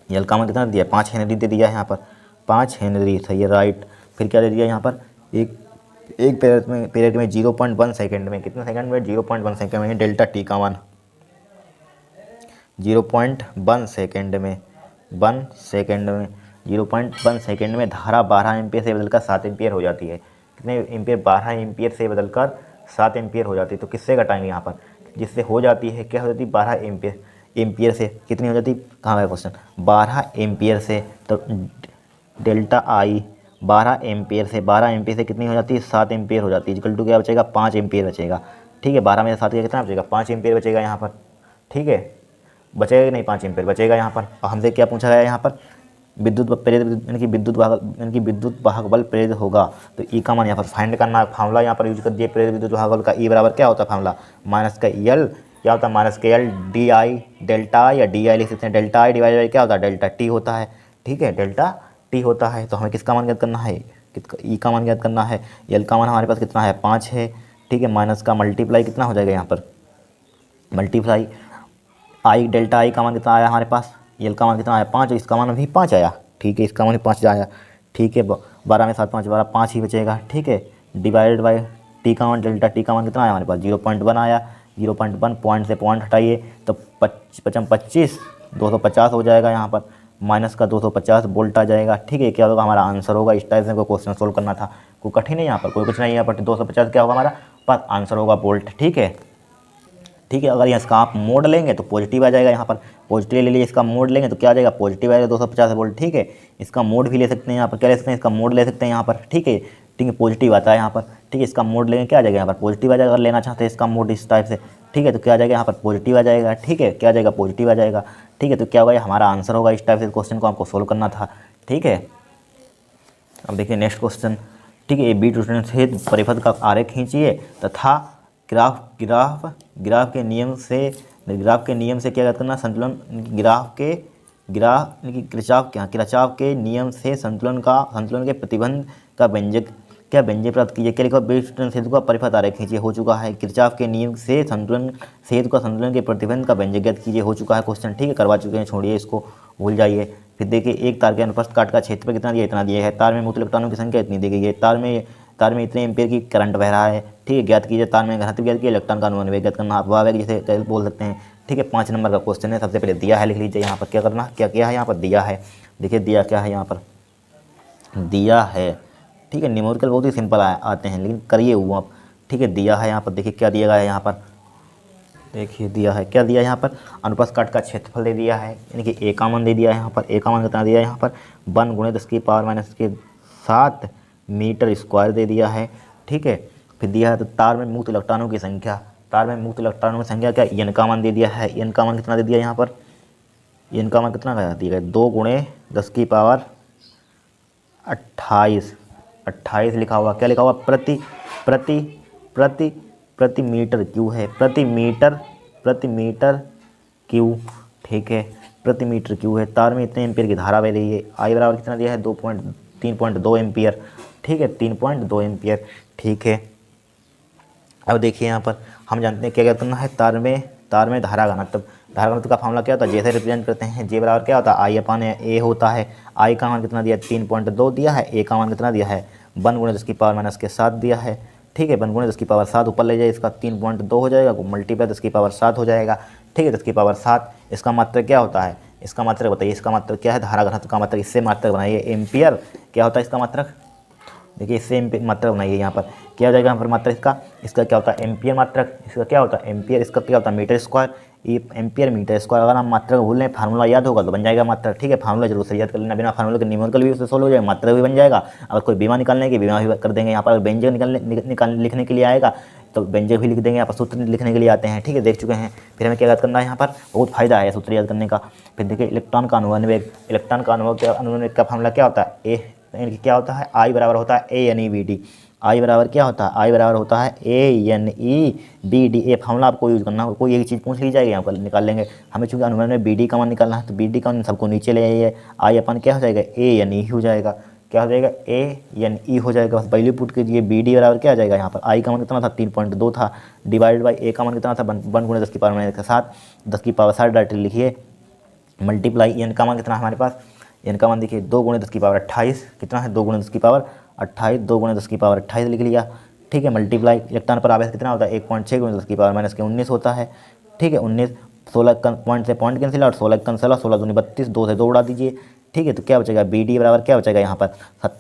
कितना दिया है 5 हेनरी दे दिया है यहाँ पर, 5 हेनरी सही है राइट। फिर क्या दे दिया यहाँ पर, एक पीरियड में 0.1 सेकंड में, कितने सेकंड में 0.1 सेकंड में डेल्टा टी का मान 0.1 सेकंड में 0.1 सेकंड में धारा 12 एम्पियर से बदलकर 7 एम्पियर हो जाती है। कितने एम्पियर 12 एम्पियर से बदलकर 7 एम्पियर हो जाती है। तो किससे घटाएंगे यहाँ पर, जिससे हो जाती है क्या हो जाती है 12 एम्पियर से कितनी हो जाती है, कहाँ गया क्वेश्चन 12 एम्पियर से। तो डेल्टा आई 12 एम्पियर से कितनी हो जाती है 7 एम्पियर हो जाती है। इक्वल टू क्या बचेगा 5 एम्पियर बचेगा। ठीक है, 12 में से 7 का कितना बचेगा 5 एम्पियर बचेगा यहाँ पर। ठीक है, बचेगा कि नहीं 5 एम्पियर बचेगा यहाँ पर। और हमसे क्या पूछा गया यहाँ पर, विद्युत प्रेरित यानी कि विद्युत वाहक बल प्रेरित होगा। तो ई का मान यहाँ पर फाइंड करना है, फार्मूला यहाँ पर यूज कर दिए प्रेरित विद्युत वाहक बल का। ई बराबर क्या होता है फार्मूला, माइनस का यल क्या होता है, माइनस के यल डी आई डेल्टा या डी आई लिख सकते हैं। डेल्टा आई डिवाइड बाई क्या होता है डेल्टा टी होता है। ठीक है, डेल्टा टी होता है। तो हमें किसका मान ज्ञात करना है, ई का मान ज्ञात करना है। यल का मान हमारे पास कितना है 5 है। ठीक है, माइनस का मल्टीप्लाई कितना हो जाएगा यहाँ पर, मल्टीप्लाई आई डेल्टा आई का मान कितना आया हमारे पास, यल का मान कितना आया 5, इसका मान भी 5 आया। ठीक है, इसका मान भी 5 आया। ठीक है, 12 में 7 5 12 5 ही बचेगा। ठीक है, डिवाइडेड बाई टी का मान डेल्टा टी का मान कितना आया हमारे पास 0.1 आया। 0.1 पॉइंट से पॉइंट हटाइए तो 25 250 हो जाएगा यहाँ पर, माइनस का 250 वोल्ट आ जाएगा। ठीक है, क्या होगा हमारा आंसर होगा। इस टाइप से कोई क्वेश्चन सोल्व करना था, कोई कठिन है यहाँ पर, कोई कुछ नहीं है यहाँ पर। 250 क्या होगा हमारा पास आंसर होगा वोल्ट। ठीक है, अगर इसका आप मोड लेंगे तो पॉजिटिव आ जाएगा यहाँ पर, पॉजिटिव ले लीजिए। इसका मोड लेंगे तो क्या आ जाएगा पॉजिटिव आएगा 250 वोल्ट। ठीक है, इसका मोड भी ले सकते हैं यहाँ पर, क्या ले सकते हैं इसका मोड ले सकते हैं यहाँ पर। ठीक है, ठीक है, पॉजिटिव आता है यहाँ पर। ठीक है, इसका मोड लेंगे, क्या आ जाएगा यहाँ पर पॉजिटिव आ जाएगा। अगर लेना चाहते हैं इसका मोड इस टाइप से, ठीक है, तो क्या आ जाएगा यहाँ पर पॉजिटिव आ जाएगा। ठीक है, क्या आ जाएगा पॉजिटिव आ जाएगा। ठीक है, तो क्या होगा, ये हमारा आंसर होगा। इस टाइप से क्वेश्चन को आपको सोल्व करना था। ठीक है, अब देखिए नेक्स्ट क्वेश्चन। ठीक है, ए बी ट्यूशन से परिपथ का आरेख खींचिए तथा ग्राफ के नियम से क्या करना, संतुलन किरचॉफ के नियम से संतुलन के प्रतिबंध का व्यंजक प्राप्त कीजिए। क्या लिखा, बी ट्यूशन सेतु का परिपथ आरेख खींचिए, हो चुका है। किरचॉफ के नियम से संतुलन के प्रतिबंध का व्यंजक ज्ञात कीजिए, हो चुका है क्वेश्चन। ठीक है, करवा चुके हैं, छोड़िए इसको, भूल जाइए। फिर देखिए, एक तार के अनुप्रस्थ काट का क्षेत्रफल कितना दिया, इतना दिया है। तार में मुक्त इलेक्ट्रॉनों की संख्या इतनी दी गई है। तार में इतने एम्पीयर की करंट बह रहा है। ठीक है, ज्ञात कीजिए। तार में घनत्व ज्ञात कीजिए, इलेक्ट्रॉन का अनुवन वेग ज्ञात करना, अथवा वेग जिसे बोल सकते हैं। ठीक है, 5 नंबर का क्वेश्चन है। सबसे पहले दिया है, लिख लीजिए यहाँ पर क्या करना, क्या है यहाँ पर दिया है। देखिए दिया क्या है यहाँ पर, दिया है। ठीक है, न्यूमेरिकल बहुत ही सिंपल आते हैं, लेकिन करिए वो आप। ठीक है, दिया है यहाँ पर, देखिए क्या दिया गया है यहाँ पर, देखिए दिया है, क्या दिया है यहाँ पर, अनुप्रस्थ काट का क्षेत्रफल दे दिया है, यानी कि ए का मान दे दिया है यहाँ पर। ए का मान कितना दिया है यहाँ पर, 1 × 10⁻⁷ मीटर स्क्वायर दे दिया है। ठीक है, फिर दिया है तो तार में मुक्त इलेक्ट्रॉनों की संख्या, क्या, एन का मान दे दिया है। एन का मान कितना दे दिया यहाँ पर, एन का मान कितना दिया है, 2 × 10⁻28 लिखा हुआ। क्या लिखा हुआ, प्रति मीटर क्यू है, प्रति मीटर क्यू। ठीक है, प्रति मीटर क्यू है। तार में इतने एम्पीयर की धारा बह रही है। आई बराबर कितना दिया है, 3.2 एम्पीयर। ठीक है, 3.2 एम्पीयर। ठीक है, अब देखिए यहाँ पर हम जानते हैं क्या करना है, तार में धारा घनत्व का फॉर्मूला क्या होता है, जैसे रिप्रेजेंट करते हैं, जे बराबर क्या होता है, I/A होता है। आई का मान कितना दिया, 3.2 दिया है। ए का मान कितना दिया है, 1 × 10⁻⁷ दिया है। ठीक है, 1 × 10⁷ ऊपर ले जाए, इसका 3.2 हो जाएगा, मल्टीप्लाई 10⁷ हो जाएगा। ठीक है, 10⁷ इसका मात्रक क्या होता है, इसका मात्रक बताइए, इसका मात्रक क्या है, धारा घनत्व का मात्रक। इससे मात्रक बनाइए, एम्पियर क्या होता है इसका मात्रक, देखिए इससे मात्रक बनाइए यहाँ पर, क्या हो जाएगा यहाँ पर मात्रक इसका क्या होता है, एम्पियर मात्रक। इसका क्या होता है, एम्पियर। इसका क्या होता है, मीटर स्क्वायर। ये एम्पियर मीटर स्क्वायर। अगर हम मात्रक भूल लें, फार्मूला याद होगा तो बन जाएगा मात्रक। ठीक है, फार्मूला जरूर से याद कर लेना, बिना फार्मूला के न्यूमेरिकल भी उससे सोल्व हो जाएगा, मात्रक भी बन जाएगा। अगर कोई बीमा निकालने की, बीमा भी कर देंगे। यहाँ पर व्यंजक लिखने के लिए आएगा तो व्यंजक भी लिख देंगे। यहाँ पर सूत्र लिखने के लिए आते हैं। ठीक है, देख चुके हैं। फिर हमें क्या याद करना है, यहाँ पर बहुत फायदा है सूत्र याद करने का। फिर देखिए, इलेक्ट्रॉन का अनुवन वेग, का फार्मूला क्या होता है, क्या होता है, आई बराबर होता है ANEBD। आई बराबर क्या होता है, आई बराबर होता है ANEBD। ये फार्मूला आपको यूज़ करना है, कोई एक चीज़ पूछ ली जाएगी, यहाँ पर निकाल लेंगे। हमें चूँकि अनुमान में BD का मान निकालना है, तो BD का मान सबको नीचे ले आइए। आई अपन क्या हो जाएगा, ANE हो जाएगा। क्या हो जाएगा, ANE हो जाएगा। बस वैल्यू पुट कीजिए। BD बराबर क्या आ जाएगा यहाँ पर, आई का मान कितना था, 3.2 था, डिवाइड बाई ए का मान कितना था, 1 × 10⁻⁷ डायरेक्ट लिखिए, मल्टीप्लाई एन का मान कितना है हमारे पास, एन का मान देखिए 2 × 10⁻28 कितना है, 2 × 10⁻28, 2 × 10⁻28 लिख लिया। ठीक है, मल्टीप्लाई इलेक्ट्रॉन पर आवेश कितना होता है, 1.6 × 10⁻⁻19 होता है। ठीक है, 19, 16 पॉइंट से पॉइंट कैंसिल और 16 कैंसिल, 16 दूनी 32, 2 से 2 उड़ा दीजिए। ठीक है, तो क्या बचेगा, BD बराबर क्या बचेगा यहाँ पर,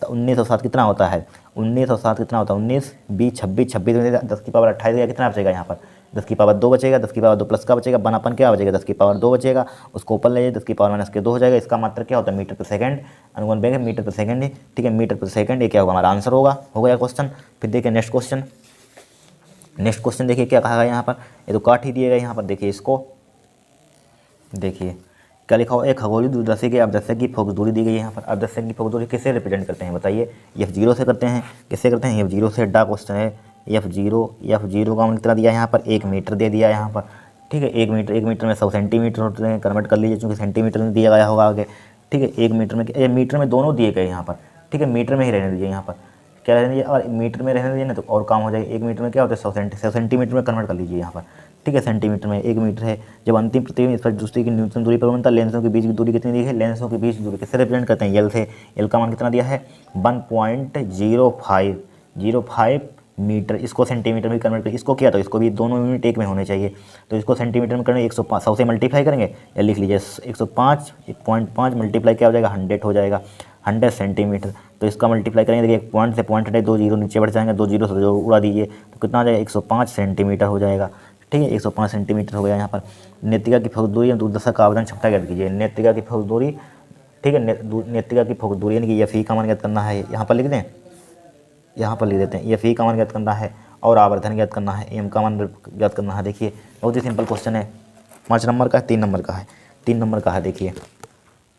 1907 कितना होता है, 1907 कितना होता है, 19, 20, 26, 10⁻28 कितना बचेगा यहाँ पर, 10⁻2 बचेगा। 10⁻2 प्लस का बचेगा, बनापन क्या बचेगा, 10⁻2 बचेगा। उसको ऊपर ले जाइए, 10⁻2 हो जाएगा। इसका मात्र क्या होता है, मीटर पर सेकंड। अनुमान वेग मीटर पर सेकंड है। ठीक है, मीटर पर सेकंड, ये क्या होगा, हमारा आंसर होगा। हो गया क्वेश्चन। फिर देखिए नेक्स्ट क्वेश्चन देखिए क्या कहा गया यहाँ पर, ये तो काट ही दिएगा यहाँ पर। देखिए इसको, देखिए क्या लिखा हो, एक खगोलीय दूरदर्शी के अवदर्शक की फोकस दूरी दी गई है यहाँ पर। अवदर्शक की फोकस दूरी किससे रिप्रेजेंट करते हैं बताइए, F0 से करते हैं। किससे करते हैं, F0 से। डा क्वेश्चन है। F0 का मान कितना दिया है यहाँ पर, 1 मीटर दे दिया है यहाँ पर। ठीक है, 1 मीटर में 100 सेंटीमीटर होते हैं, कन्वर्ट कर लीजिए, चूँकि सेंटीमीटर में दिया गया होगा आगे। ठीक है, 1 मीटर में दोनों दिए गए यहाँ पर। ठीक है, मीटर में ही रहने दीजिए यहाँ पर, क्या रहने दीजिए, और मीटर में रहने दीजिए ना तो और काम हो जाएगा। 1 मीटर में क्या होता है, 100 सेंटीमीटर में कन्वर्ट कर लीजिए यहाँ पर। ठीक है, सेंटीमीटर में 1 मीटर है। जब अंतिम प्रतिबिंब स्पर्श दृष्टि की न्यूनतम दूरी पर बनता है, लेंसों के बीच की दूरी कितनी दी है, लेंसों के बीच दूरी किससे रिप्रेजेंट करते हैं, एल से। एल का मान कितना दिया है, 1.05 मीटर। इसको सेंटीमीटर में कन्वर्ट करें, इसको क्या, तो इसको भी दोनों यूनिट एक में होने चाहिए। तो इसको सेंटीमीटर में करने 100 से मल्टीप्लाई करेंगे, या लिख लीजिए 105 मल्टीप्लाई क्या हो जाएगा, 100 हो जाएगा, 100 सेंटीमीटर। तो इसका मल्टीप्लाई करेंगे, देखिए एक पॉइंट से पॉइंट हटे, 2 जीरो नीचे बढ़ जाएंगे, 2 जीरो से जो उड़ा दीजिए तो कितना आ जाएगा, 105 सेंटीमीटर हो जाएगा। ठीक है, 105 सेंटीमीटर हो गया यहाँ पर। नेत्रिका की फोकस दूरी या दूरदर्शक का आवेदन क्षमता ज्ञात कीजिए। नेत्रिका की फोकस दूरी, ठीक है, नेत्रिका की फोकस दूरी यानी कि FE का मान ज्ञात करना है, यहाँ पर लिख दें। यहाँ पर लिख देते हैं। एफ ई का मान ज्ञात करना है और आवर्धन ज्ञात करना है, एम का मान ज्ञात करना है। देखिए बहुत ही सिंपल क्वेश्चन है। 5 नंबर का है, 3 नंबर का है, 3 नंबर का है। देखिए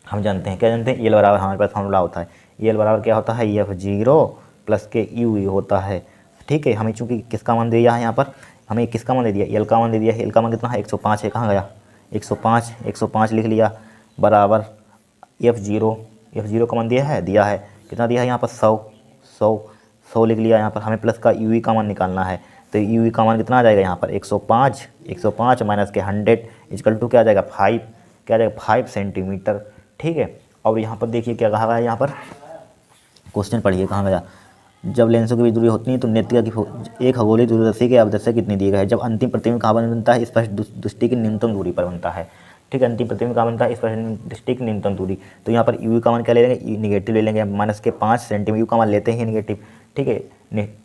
हम जानते हैं, क्या जानते हैं, एल बराबर हमारे पास फॉर्मूला होता है, एल बराबर क्या होता है, एफ जीरो प्लस के यू होता है। ठीक है, हमें चूँकि किसका मान दिया है यहाँ पर, हमें किसका मान दे दिया, एल का मान दे दिया है। एल का मान कितना है, 105 है। कहाँ गया 105, 105 लिख लिया बराबर एफ जीरो का मान दिया है कितना दिया है यहाँ पर 100 लिख लिया। यहाँ पर हमें प्लस का यू का मान निकालना है, तो यू का मान कितना आ जाएगा यहाँ पर 105 माइनस के 100 इजकल टू क्या आ जाएगा 5, क्या आ जाएगा 5 सेंटीमीटर। ठीक है, और यहाँ पर देखिए क्या कहा गया है, यहाँ पर क्वेश्चन पढ़िए कहाँ गया, जब लेंसों की बीच दूरी होती है तो नेत्रिका की एक खगोलीय दूरदर्शी के अवदस्य कितनी दी गई है। जब अंतिम प्रतिबिंब कहाँ पर बनता है, स्पष्ट दृष्टि की न्यूनतम दूरी पर बनता है। ठीक है, अंतिम प्रतिबिंब कहाँ बनता है, स्पष्ट दृष्टि की न्यूनतम दूरी। तो यहाँ पर यू का मान क्या ले लेंगे, निगेटिव ले लेंगे, माइनस के 5 सेंटीमीटर, यू का मान लेते हैं निगेटिव। ठीक है,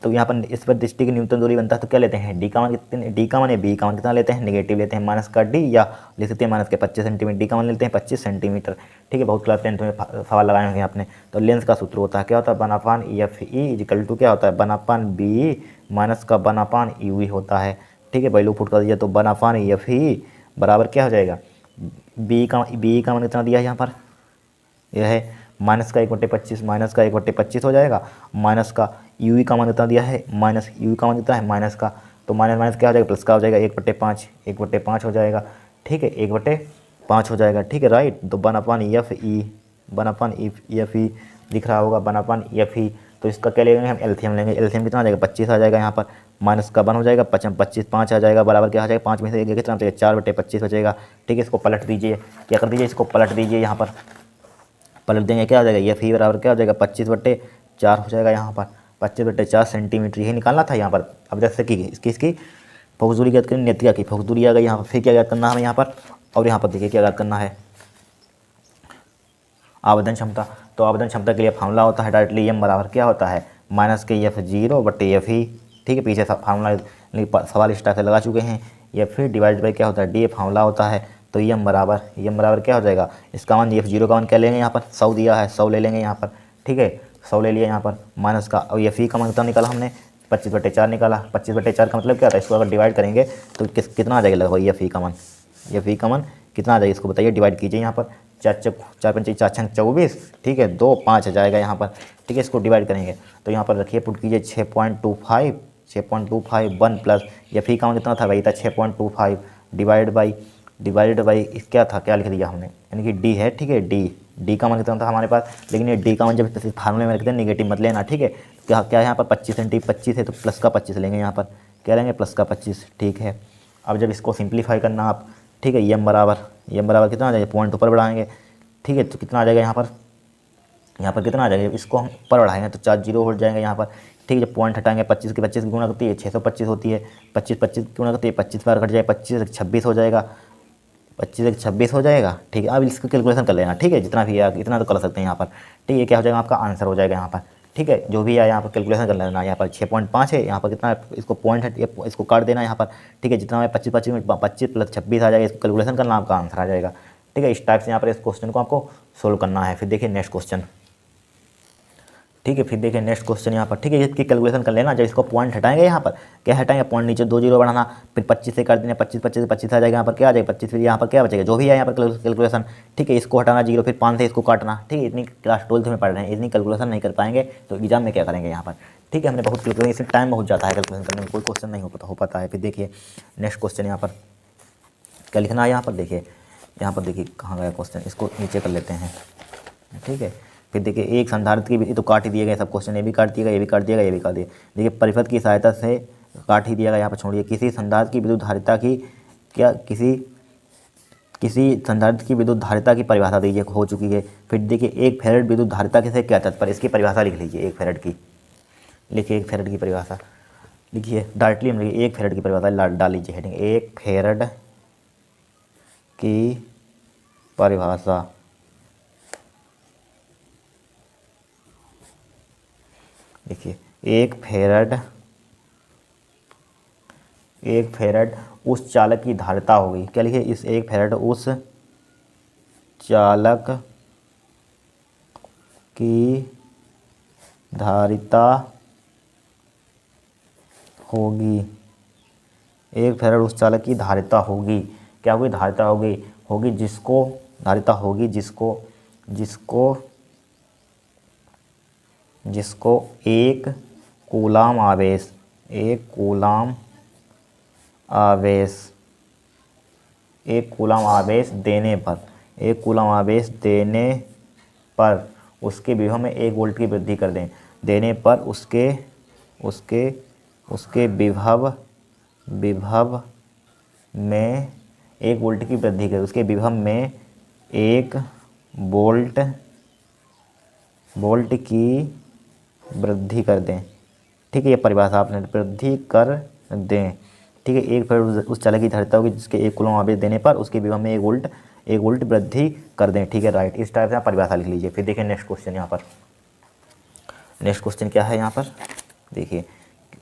तो यहाँ पर इस पर दृष्टि की न्यूनतम दूरी बनता है, तो क्या लेते हैं, डी का मान कितने, डी का मान या बी का मान कितना लेते हैं, नेगेटिव लेते हैं, माइनस का डी, या ले सकते हैं माइनस के 25 सेंटीमीटर, डी का मान लेते हैं 25 सेंटीमीटर। ठीक है, बहुत क्लास 10th में सवाल लगाए होंगे आपने। तो लेंस का सूत्र होता है, क्या होता है, 1/, एफ ई इजिकल टू क्या होता है, 1/, बी माइनस का 1/, यू ही होता है। ठीक है, वैल्यू पुट कर दीजिए तो 1/, एफ ई बराबर क्या हो जाएगा, बी का मान कितना दिया है यहाँ पर, यह है माइनस का 1/25, माइनस का 1/25 हो जाएगा, माइनस का यू का मान कितना दिया है, माइनस यू का मान कितना है माइनस का, तो माइनस माइनस क्या हो जाएगा, प्लस का हो जाएगा 1/5 हो जाएगा। ठीक है, 1/5 हो जाएगा। ठीक है, राइट। तो 1/, एफ ई दिख रहा होगा, 1/, एफ ई। तो इसका क्या लेंगे हम, एलसीएम लेंगे। एलसीएम कितना आ जाएगा, 25 आ जाएगा यहाँ पर, माइनस का 1 हो जाएगा, 25 5 आ जाएगा, बराबर क्या आ जाएगा, 5 में से एक कितना बचेगा, 4/25 बचेगा। ठीक है, इसको पलट दीजिए, क्या कर दीजिए, इसको पलट दीजिए, यहाँ पर पलट देंगे, क्या आ जाएगा, एफ ई बराबर क्या हो जाएगा, 25/4 हो जाएगा यहाँ पर, 25/4 सेंटीमीटर यही निकालना था यहाँ पर। अब जैसे कि इसकी फोकस दूरी ज्ञात करें, नेत्रिका की फोकस दूरी आ गई यहाँ पर, फिर क्या ज्ञात करना है हमें यहाँ पर, और यहाँ पर देखिए क्या ज्ञात करना है, आवेदन क्षमता। तो आवेदन क्षमता के लिए फार्मूला होता है डायरेक्टली एम बराबर क्या होता है, माइनस के एफ जीरो बटे एफ ई। ठीक है, पीछे फार्मूला सवाल इस टाइप से लगा चुके हैं। या फिर डिवाइड बाई क्या होता है, डी फार्मूला होता है। तो एम बराबर क्या हो जाएगा, इसका मान एफ जीरो का मान क्या लेंगे यहाँ पर, 100 दिया है, 100 ले लेंगे यहाँ पर। ठीक है, 100 ले लिया यहाँ पर, माइनस का, और एफ ई का मान कितना निकाला हमने, 25/4 निकाला। 25/4 का मतलब क्या होता है, इसको अगर डिवाइड करेंगे तो कितना आ जाएगा लगभग, एफ ई का मान कितना आ जाएगा, इसको बताइए, डिवाइड कीजिए यहाँ पर, 4×5 = 24। ठीक है, 2 5 आ जाएगा यहाँ पर। ठीक है, इसको डिवाइड करेंगे तो यहाँ पर रखिए, पुट कीजिए 6.25 1 प्लस एफ ई का मान कितना था, वही था 6.25 डिवाइड बाई इस क्या था, क्या लिख दिया हमने, यानी कि डी है। ठीक है, डी का मान कितना था हमारे पास, लेकिन ये डी का मान जब फार्मूले में रखते हैं नेगेटिव मत लेना। ठीक है, क्या है यहाँ पर 25 है तो प्लस का 25 लेंगे यहाँ पर, क्या लेंगे, प्लस का 25। ठीक है, अब जब इसको सिंप्लीफाई करना आप, ठीक है, एम बराबर कितना आ जाएगा, पॉइंट ऊपर बढ़ाएंगे। ठीक है, तो कितना आ जाएगा यहाँ पर कितना आ जाएगा, इसको हम ऊपर बढ़ाएंगे तो 4 0 हो जाएंगे यहाँ पर। ठीक है, जब पॉइंट हटाएंगे 25 की गुणा करती है 625 होती है, 25 की गुणा करती है 25 बार कट जाए, 25 से 26 हो जाएगा, 25 से 26 हो जाएगा। ठीक है, अब इसका कैलकुलेशन कर लेना। ठीक है, जितना भी है इतना तो कर सकते हैं यहाँ पर। ठीक है, क्या हो जाएगा, आपका आंसर हो जाएगा यहाँ पर। ठीक है, जो भी है यहाँ पर कैलकुलेशन कर लेना। यहाँ पर 6.5 है, यहाँ पर कितना, इसको पॉइंट है, इसको काट देना यहाँ पर। ठीक है, जितना है 25 प्लस 26 आ जाएगा, इसको कैलकुलेशन करना, आपका आंसर आ जाएगा। ठीक है, इस टाइप से यहाँ पर इस क्वेश्चन को आपको सोल्व करना है। फिर देखिए नेक्स्ट क्वेश्चन। ठीक है, फिर देखिए नेक्स्ट क्वेश्चन यहाँ पर। ठीक है, इसकी कैलकुलेशन कर लेना। जब इसको पॉइंट हटाएंगे यहाँ पर, क्या हटाएंगे, पॉइंट नीचे 2 0 बढ़ाना, फिर 25 से कर देना, 25 आ जाएगा यहाँ पर, क्या आ जाएगा 25, फिर यहाँ पर क्या बचेगा, जो भी है यहाँ पर कैलकुलेशन। ठीक है, इसको हटाना 0, फिर 5 से इसको काटना। ठीक है, इतनी क्लास 12th में पढ़ रहे हैं, इतनी कैलकुलेशन नहीं कर पाएंगे तो एग्जाम में क्या करेंगे यहाँ पर। ठीक है, हमने बहुत कैलकुलेशन, इसमें टाइम बहुत जाता है कैलकुलेशन करने में, कोई क्वेश्चन नहीं हो पाता है। फिर देखिए नेक्स्ट क्वेश्चन यहाँ पर क्या लिखना है, यहाँ पर देखिए कहाँ गया क्वेश्चन, इसको नीचे कर लेते हैं। ठीक है, फिर देखिए एक संधारित्र की विधि, तो काट ही दिए गए सब क्वेश्चन, ये भी काट दिया गया, ये भी काट दिया गया, ये भी काट दिया। देखिए परिपथ की सहायता से काट ही दिया गया, यहाँ पर छोड़िए। किसी संधारित्र की विद्युत धारिता की किसी संधारित्र की विद्युत धारिता की परिभाषा दीजिए, हो चुकी है। फिर देखिए 1 फैरेड विद्युत धारिता से क्या तात्पर्य, इसकी परिभाषा लिख लीजिए। 1 फैरेड की लिखिए, 1 फैरेड की परिभाषा लिखिए, डायरेक्टली हम लिखिए 1 फैरेड की परिभाषा डाल लीजिए हेडिंग, 1 फैरेड की परिभाषा। देखिए 1 फैरेड उस चालक की धारिता होगी, क्या लिखिए, इस 1 फैरेड उस चालक की धारिता होगी, 1 फैराड उस चालक की धारिता होगी, क्या होगी, धारिता होगी, होगी जिसको, धारिता होगी जिसको जिसको जिसको 1 कूलाम आवेश, 1 कूलाम आवेश, 1 कूलाम आवेश देने पर, 1 कूलाम आवेश देने पर उसके विभव में 1 वोल्ट की वृद्धि कर दें, देने पर उसके उसके उसके विभव में 1 वोल्ट की वृद्धि करें, उसके विभव में 1 वोल्ट की वृद्धि कर दें। ठीक है, ये परिभाषा आपने, वृद्धि कर दें। ठीक है, 1 फैराड उस चालक की धारिता होगी जिसके 1 कूलम आवेश देने पर उसके विभव में 1 वोल्ट वृद्धि कर दें। ठीक है, राइट, इस टाइप से आप परिभाषा लिख लीजिए। फिर देखिए नेक्स्ट क्वेश्चन, यहाँ पर नेक्स्ट क्वेश्चन क्या है, यहाँ पर देखिए,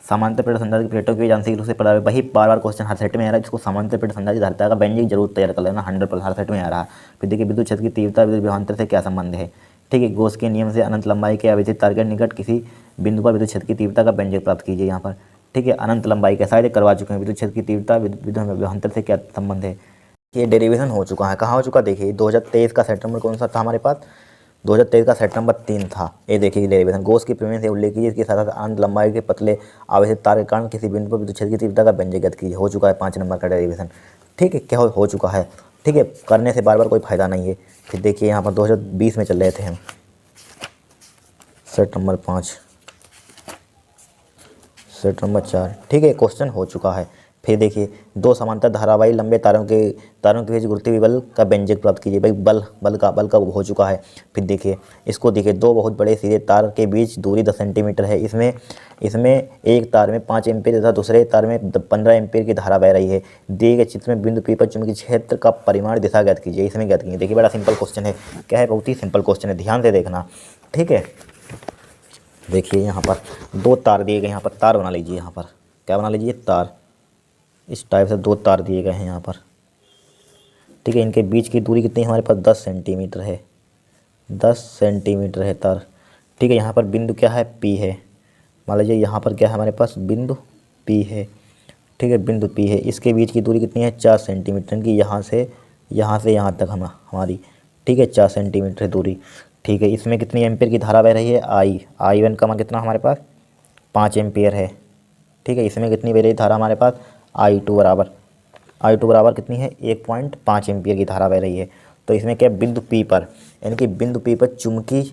समांतर प्लेट संधारित्र की प्लेटों की आंशिक रूप से पड़ा, वही बार कोश्चन हर सेट में आ रहा है, जिसको समांतर प्लेट संधारित्र धारिता का व्यंजक जरूर तैयार कर लेना, 100% हर सेट में आ रहा है। फिर देखिए, विद्युत क्षेत्र की तीव्रता विद्युत विभवांतर से क्या संबंध है। ठीक है, गॉस के नियम से अनंत लंबाई के अविच्छेद तार के निकट किसी बिंदु पर विद्युत क्षेत्र की तीव्रता का व्यंजक प्राप्त कीजिए यहाँ पर। ठीक है, अनंत लंबाई का शायद करवा चुके हैं, विद्युत क्षेत्र की तीव्रता विद्युत विभवांतर से क्या संबंध है। ये डेरिवेशन हो चुका है, कहाँ हो चुका, देखिए 2023 का सेट नंबर कौन सा था हमारे पास, 2023 का सेट नंबर 3 था। ये देखिए डेरिवेशन, गॉस की प्रमेय से उल्लेख कीजिए, इसके साथ साथ अनंत लंबाई के पतले आवेशित तार के कारण किसी बिंदु पर विद्युत क्षेत्र की तीव्रता का व्यंजक ज्ञात कीजिए। हो चुका है 5 नंबर का डेरिवेशन। ठीक है, क्या हो चुका है। ठीक है, करने से बार बार कोई फायदा नहीं है। फिर देखिए यहाँ पर 2020 में चल रहे थे हम, सेट नंबर 5, सेट नंबर 4। ठीक है, क्वेश्चन हो चुका है। फिर देखिए, 2 समांतर धारावाही लंबे तारों के बीच गुरुत्वीय बल का व्यंजक प्राप्त कीजिए। भाई बल का हो चुका है। फिर देखिए इसको, देखिए 2 बहुत बड़े सीधे तार के बीच दूरी 10 सेंटीमीटर है। इसमें एक तार में 5 एम्पीयर तथा दूसरे तार में 15 एम्पीयर की धारा बह रही है। दिए गए चित्र में बिंदु P पर चुंबकीय क्षेत्र का परिमाण दिशा ज्ञात कीजिए, इसमें ज्ञात कीजिए। देखिए बड़ा सिंपल क्वेश्चन है, क्या है, बहुत ही सिंपल क्वेश्चन है, ध्यान से देखना। ठीक है, देखिए यहाँ पर 2 तार दिए गए, यहाँ पर तार बना लीजिए, यहाँ पर क्या बना लीजिए, तार। इस टाइप से 2 तार दिए गए हैं यहाँ पर। ठीक है, इनके बीच की दूरी कितनी है हमारे पास, 10 सेंटीमीटर है, 10 सेंटीमीटर है तार। ठीक है, यहाँ पर बिंदु क्या है, P है। मान लीजिए यहाँ पर क्या है हमारे पास, बिंदु P है। ठीक है, बिंदु P है, इसके बीच की दूरी कितनी है, 4 सेंटीमीटर की, यहाँ से यहाँ तक हमारी। ठीक है, 4 सेंटीमीटर है दूरी। ठीक है, इसमें कितनी एम्पीयर की धारा बह रही है, I1 का मान कितना हमारे पास, 5 एम्पीयर है। ठीक है, इसमें कितनी बह रही धारा हमारे पास, I2 बराबर कितनी है, 1.5 एम्पीयर की धारा बह रही है। तो इसमें क्या, बिंदु P पर, यानी कि बिंदु P पर चुंबकीय,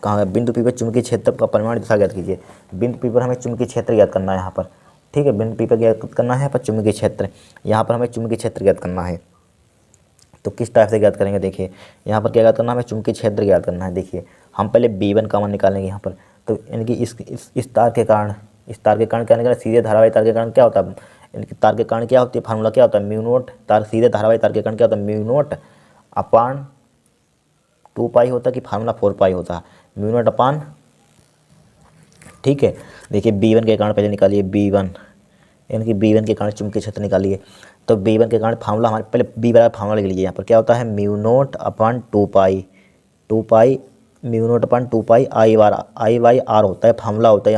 कहाँ है, बिंदु P पर चुंबकीय क्षेत्र का परिमाण दिशा ज्ञात कीजिए। बिंदु P पर हमें चुंबकीय क्षेत्र ज्ञात करना है यहाँ पर। ठीक है, बिंदु P पर ज्ञात करना है पर चुंबकीय क्षेत्र, यहाँ पर हमें चुंबकीय क्षेत्र ज्ञात करना है। तो किस टाइप से ज्ञात करेंगे, देखिए यहाँ पर क्या ज्ञात करना है, हमें चुंबकीय क्षेत्र ज्ञात करना है। देखिए हम पहले B1 का मान निकालेंगे यहाँ पर। तो यानी कि इस तार के कारण, क्या निकालें, सीधे धारावाही तार के कारण क्या होता है, इनकी तार के कारण क्या होती है, फार्मूला क्या होता है, म्यू नोट, तार सीधे धारावाही तार के कारण क्या होता है, म्यू नोट अपान 2 पाई होता है कि फार्मूला 4 पाई होता है, म्यू नोट अपान। ठीक है, देखिए B1 के कारण पहले निकालिए, B1 यानी कि B1 के कारण चुंबकीय क्षेत्र निकालिए। तो B1 के कारण फार्मूला हमारे, पहले B बराबर फार्मूला लिख लीजिए, यहाँ पर क्या होता है, म्यू नोट अपान 2 पाई म्यू नोट अपान 2 पाई I/R होता है, फार्मूला होता है,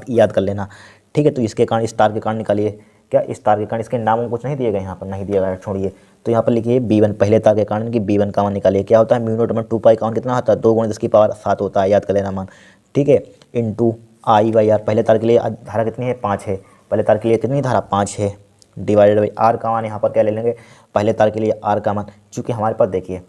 याद कर लेना। ठीक है, तो इसके कारण, इस तार के कारण निकालिए, क्या, इस तार के कारण, इसके नाम कुछ नहीं दिए गए यहाँ पर, नहीं दिया गया, छोड़िए। तो यहाँ पर लिखिए B1, पहले तार के कारण कि B1 का मान निकालिए, क्या होता है, म्यू नोट अपान 2 पाई का मान कितना होता है, 2 × 10⁻7 होता है, याद कर लेना मान। ठीक है, इंटू I/R, पहले तार के लिए धारा कितनी है, 5 है, पहले तार के लिए कितनी धारा, 5 है, डिवाइडेड बाई R का मान यहाँ पर क्या ले लेंगे, पहले तार के लिए R का मान, चूँकि हमारे पास देखिए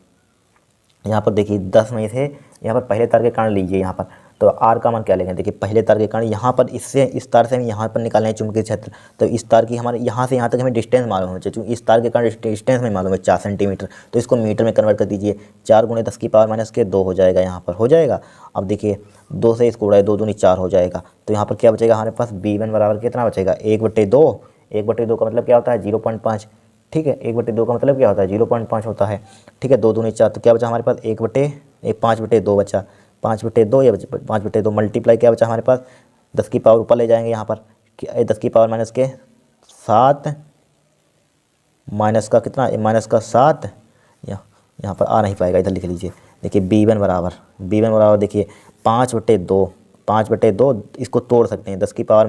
यहाँ पर देखिए 10 में से यहाँ पर पहले तार के कारण लीजिए यहाँ पर, तो R का मान क्या लेंगे, देखिए पहले तार के कारण यहाँ पर, इससे इस तार से हम यहाँ पर निकालना है चुंबकीय क्षेत्र। तो इस तार की हमारे यहाँ से यहाँ तक हमें डिस्टेंस मालूम होना चाहिए, क्योंकि इस तार के कारण डिस्टेंस में मालूम है 4 सेंटीमीटर। तो इसको मीटर में कन्वर्ट कर दीजिए, 4 × 10⁻2 हो जाएगा, यहाँ पर हो जाएगा। अब देखिए 2 से इसको उड़ाए, 2 दूनी 4 हो जाएगा। तो यहाँ पर क्या बचेगा हमारे पास, B1 बराबर कितना बचेगा, 1/2, 1/2 का मतलब क्या होता है, 0.5। ठीक है, 1/2 का मतलब क्या होता है, 0.5 होता है। ठीक है, 2 दूनी 4, तो क्या बचा हमारे पास, 5/2 बचा, 5/2 या 5/2 मल्टीप्लाई क्या बचा हमारे पास, 10 की पावर ऊपर ले जाएंगे यहाँ पर, 10 की पावर -7 माइनस का कितना, -7, यहाँ पर आ नहीं पाएगा, इधर लिख लीजिए। देखिए B1 बराबर देखिए 5/2, इसको तोड़ सकते हैं, 10 की पावर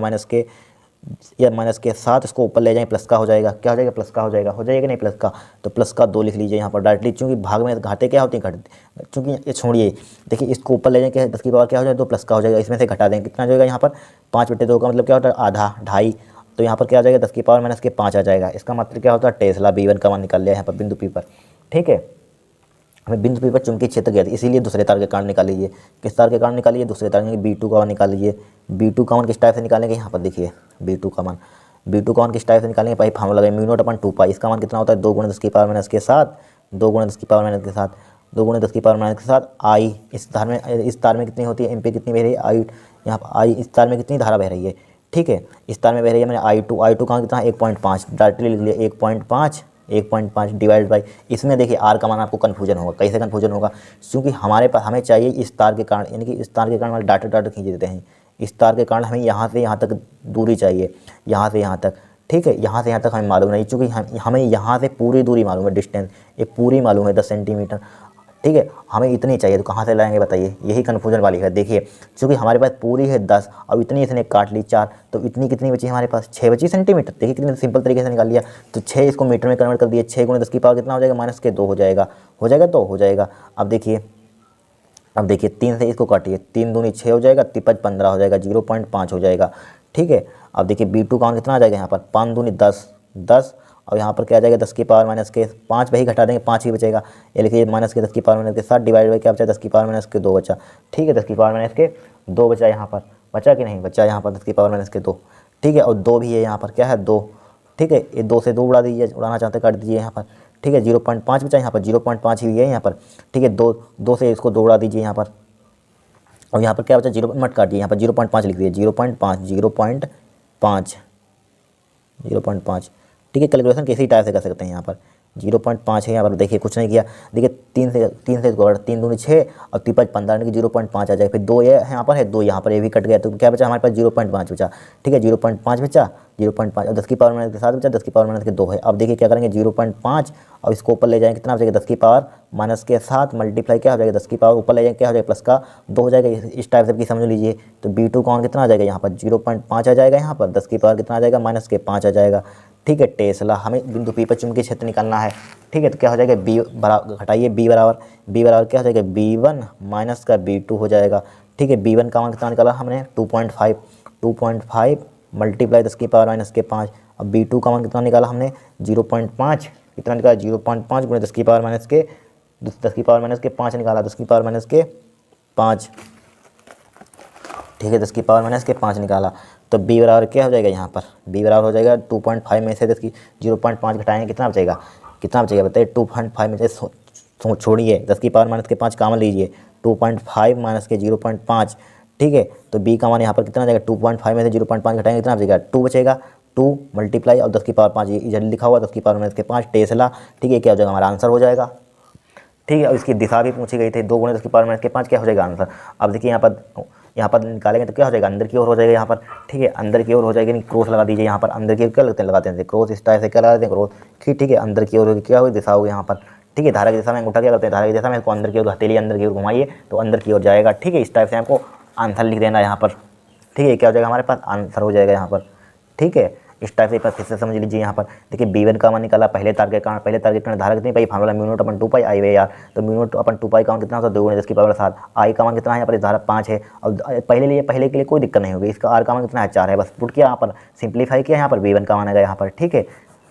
या माइनस के साथ इसको ऊपर ले जाएं प्लस का हो जाएगा, क्या हो जाएगा प्लस का हो जाएगा नहीं प्लस का, तो प्लस का 2 लिख लीजिए यहाँ पर डायरेक्टली, चूँकि भाग में घाते क्या होती हैं घट, चूँकि ये छोड़िए देखिए इसको ऊपर ले जाएं क्या 10 की पावर क्या हो जाएगा 2 प्लस का हो जाएगा, इसमें से घटा दें कितना हो जाएगा यहाँ पर 5/2 का मतलब क्या होता है आधा ढाई, तो यहाँ पर क्या आ जाएगा 10 की पावर माइनस के 5 आ जाएगा। इसका मतलब क्या होता है टेस्ला B1 का मान निकाल लिया यहाँ पर बिंदु P पर। ठीक है, हमें बिंदु P पर चुंबकीय क्षेत्र ज्ञात, इसीलिए दूसरे तार के कारण निकाल लीजिए। किस तार के कारण निकालिए दूसरे तार के B2 का मान निकाल लीजिए। B2 का मान किस टाइप से निकालेंगे यहाँ पर देखिए B2 का मान किस टाइप से निकालेंगे भाई फार्मूला लगाए μ0/2 इसका मान कितना होता है 2 × 10 की पावर माइनस के 7 2 × 10 की पावर माइनस के 7 2 × 10 की पावर माइनस के 7 आई इस तार में कितनी होती है एम्पीयर कितनी बह रही है आई, यहाँ पर आई इस तार में कितनी धारा बह रही है। ठीक है, इस तार में बह रही है मैंने I2 का कितना 1.5 डायरेक्टली लिख लिया 1.5 डिवाइड बाई, इसमें देखिए आर का मान आपको कन्फ्यूजन होगा, कैसे कन्फ्यूजन होगा क्योंकि हमारे पास हमें चाहिए इस तार के कारण, यानी कि इस तार के कारण वाले डाटा खींच देते हैं, इस तार के कारण हमें यहाँ से यहाँ तक दूरी चाहिए, यहाँ से यहाँ तक। ठीक है, यहाँ से यहाँ तक हमें मालूम नहीं चूँकि हमें यहाँ से पूरी दूरी मालूम है, डिस्टेंस ये पूरी मालूम है 10 सेंटीमीटर। ठीक है, हमें इतनी चाहिए तो कहाँ से लाएंगे बताइए, यही कन्फ्यूजन वाली है। देखिए चूँकि हमारे पास पूरी है 10 और इतनी इसने काट ली 4, तो इतनी कितनी बची हमारे पास 6 बची सेंटीमीटर। देखिए कितने सिंपल तरीके से निकाल लिया, तो 6 इसको मीटर में कन्वर्ट कर दिए, 6 × 10 की पावर कितना हो जाएगा माइनस के 2 हो जाएगा तो हो जाएगा। अब देखिए 3 से इसको काटिए, 3 दूनी 6 हो जाएगा, 5 15 हो जाएगा, 0.5 हो जाएगा। ठीक है, अब देखिए B2 का मान कितना आ जाएगा यहाँ पर 5 दूनी 10 और यहाँ पर क्या आ जाएगा 10 की पावर माइनस के 5 वही घटा देंगे 5 ही बचेगा, ये लिखिए माइनस के 10 की पावर माइनस के 7 डिवाइड बाई क्या बचा 10 की पावर माइनस के 2 बचा। ठीक है, 10 की पावर माइनस के 2 बचा, यहाँ पर बचा कि नहीं बचा, यहाँ पर 10 की पावर माइनस के 2। ठीक है, और 2 भी है यहाँ पर क्या है 2। ठीक है, ये 2 से 2 उड़ा दीजिए, उड़ाना चाहते काट दीजिए यहाँ पर। ठीक है, 0.5 बचा यहाँ पर 0.5 ही है यहाँ पर। ठीक है, 2 से इसको 2 उड़ा दीजिए यहाँ पर, और यहाँ पर क्या बचा 0 मत काटिए, यहाँ पर 0.5 लिख दीजिए 0.5। ठीक है, कैलकुलेशन किसी टाइप से कर सकते हैं यहाँ पर 0.5 है यहाँ पर। देखिए कुछ नहीं किया, देखिए 3 से 3 दूनी 6 और 3 5 15 यानी कि 0.5 आ जाएगा, फिर 2 ये यहाँ पर है 2 यहाँ पर ये भी कट गया, तो क्या बचा हमारे पास 0.5 बचा। ठीक है, 0.5 बचा 0.5 और 10 की पावर माइनस के 7 बचा, 10 की पावर माइनस के 2 है। अब देखिए क्या करेंगे 0.5 और इसको ऊपर ले जाएंगे कितना हो जाएगा 10 की पावर माइनस के 7 मल्टीप्लाई क्या हो जाएगा 10 की पावर ऊपर ले जाएंगे क्या हो जाएगा प्लस का 2 हो जाएगा, इस टाइप से भी समझ लीजिए। तो B2 का मान कितना आ जाएगा यहाँ पर 0.5 आ जाएगा, यहाँ पर 10 की पावर कितना आ जाएगा माइनस के 5 आ जाएगा। ठीक है, टेस्ला हमें बिंदु P पर चुंबकीय क्षेत्र निकालना है। ठीक है, तो क्या हो जाएगा B बराबर घटाइए B बराबर क्या हो जाएगा B1 माइनस का B2 हो जाएगा। ठीक है, B1 का मान कितना निकाला हमने 2.5 मल्टीप्लाई 10 की पावर माइनस के 5। अब B2 का मान कितना निकाला हमने 0.5 कितना निकाला 0.5 गुणे 10 की पावर माइनस के 5 निकाला 10 की पावर माइनस के 5। ठीक है, 10 की पावर माइनस के 5 निकाला, तो B बराबर क्या हो जाएगा यहाँ पर B बराबर हो जाएगा 2.5 में से 0.5 घटाएंगे कितना बचेगा बताइए 2.5 में से छोड़िए 10 की पावर माइनस के 5 कामन लीजिए 2.5 माइनस के 0.5। ठीक है, तो B का मान यहाँ पर कितना जाएगा 2.5 में से 0.5 घटाएंगे कितना बचेगा 2 बचेगा, 2 मल्टीप्लाई और 10 की पावर 5 ये इधर लिखा हुआ 10 की पावर माइनस के 5 टेस्ला। ठीक है, क्या हो जाएगा हमारा आंसर हो जाएगा। ठीक है, और इसकी दिशा भी पूछी गई थी 2 × 10 की पावर माइनस के 5 क्या हो जाएगा आंसर। अब देखिए यहाँ पर निकालेंगे तो क्या हो जाएगा अंदर की ओर हो जाएगा यहाँ पर। ठीक है, अंदर की ओर हो जाएगी, नहीं क्रॉस लगा दीजिए यहाँ पर, अंदर की ओर क्या लगते हैं लगाते हैं क्रॉस, इस टाइप से क्या लगाते हैं क्रॉस। ठीक है, अंदर की ओर होगी क्या होगी दिशा होगी यहाँ पर। ठीक है, धारा की दिशा में अंगूठा क्या करते हैं धारा की दिशा में इसको अंदर की ओर हथेली अंदर की ओर घुमाइए तो अंदर की ओर जाएगा। ठीक है, इस टाइप से हमको आंसर लिख देना यहाँ पर। ठीक है, क्या हो जाएगा हमारे पास आंसर हो जाएगा यहाँ पर। ठीक है, इस टाइप से एक बार फिर से समझ लीजिए यहाँ पर। देखिए B1 का मान निकाला पहले तार के कारण धारा कितनी पाई फार्मूला μ0/2 आई वे यार, तो μ0/2 का मान कितना होता है 2 × 10 की पावर 7। आई का मान कितना है यहाँ पर धारा 5 है, और पहले के लिए कोई दिक्कत नहीं होगी, इसका आर का मान कितना है 4 है, बस पुट किया यहाँ पर सिंप्लीफाई किया यहाँ पर B1 का मान आएगा यहाँ पर। ठीक है,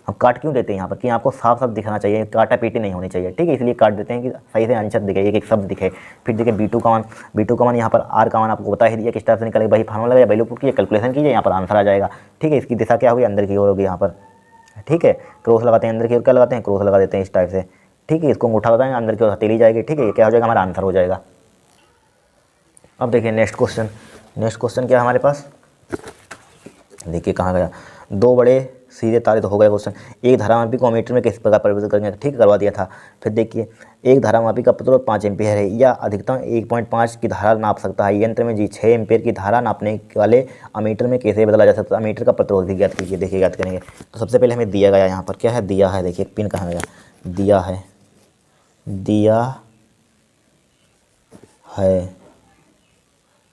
हम काट क्यों देते हैं यहाँ पर कि आपको साफ साफ दिखना चाहिए, काटा पीटी नहीं होनी चाहिए। ठीक है, इसलिए काट देते हैं कि सही से आंसर दिखे, एक शब्द दिखे। फिर देखिए B2 का मान यहाँ पर आर का मान आपको बता ही दिया किस टाइप से निकलेगा, भाई फार्मूला लगाया वैल्यू पुट कीजिए कैलकुलेशन कीजिए यहाँ पर आंसर आ जाएगा। ठीक है, इसकी दिशा क्या होगी अंदर की ओर होगी यहाँ पर। ठीक है, क्रॉस लगाते हैं अंदर की ओर क्या लगाते हैं क्रॉस लगा देते हैं इस टाइप से। ठीक है, इसको अंगूठा बताएंगे अंदर की ओर हथेली जाएगी। ठीक है, क्या हो जाएगा हमारा आंसर हो जाएगा। अब देखिए नेक्स्ट क्वेश्चन क्या है हमारे पास, देखिए कहाँ गया। 2 बड़े सीधे तारे तो हो गए क्वेश्चन। एक धारामापी को मीटर में किस प्रकार परिवर्तित करेंगे, ठीक करवा दिया था। फिर देखिए एक धारामापी का प्रतिरोध 5 एम्पीयर है या अधिकतम 1.5 की धारा नाप सकता है, यंत्र में 6 एम्पीयर की धारा नापने वाले अमीटर में कैसे बदला जा सकता है। अमीटर का प्रतिरोध भी ज्ञात कीजिए। देखिए ज्ञात करेंगे तो सबसे पहले हमें दिया गया यहाँ पर क्या है, दिया है, देखिए पिन कहाँ गया, दिया है,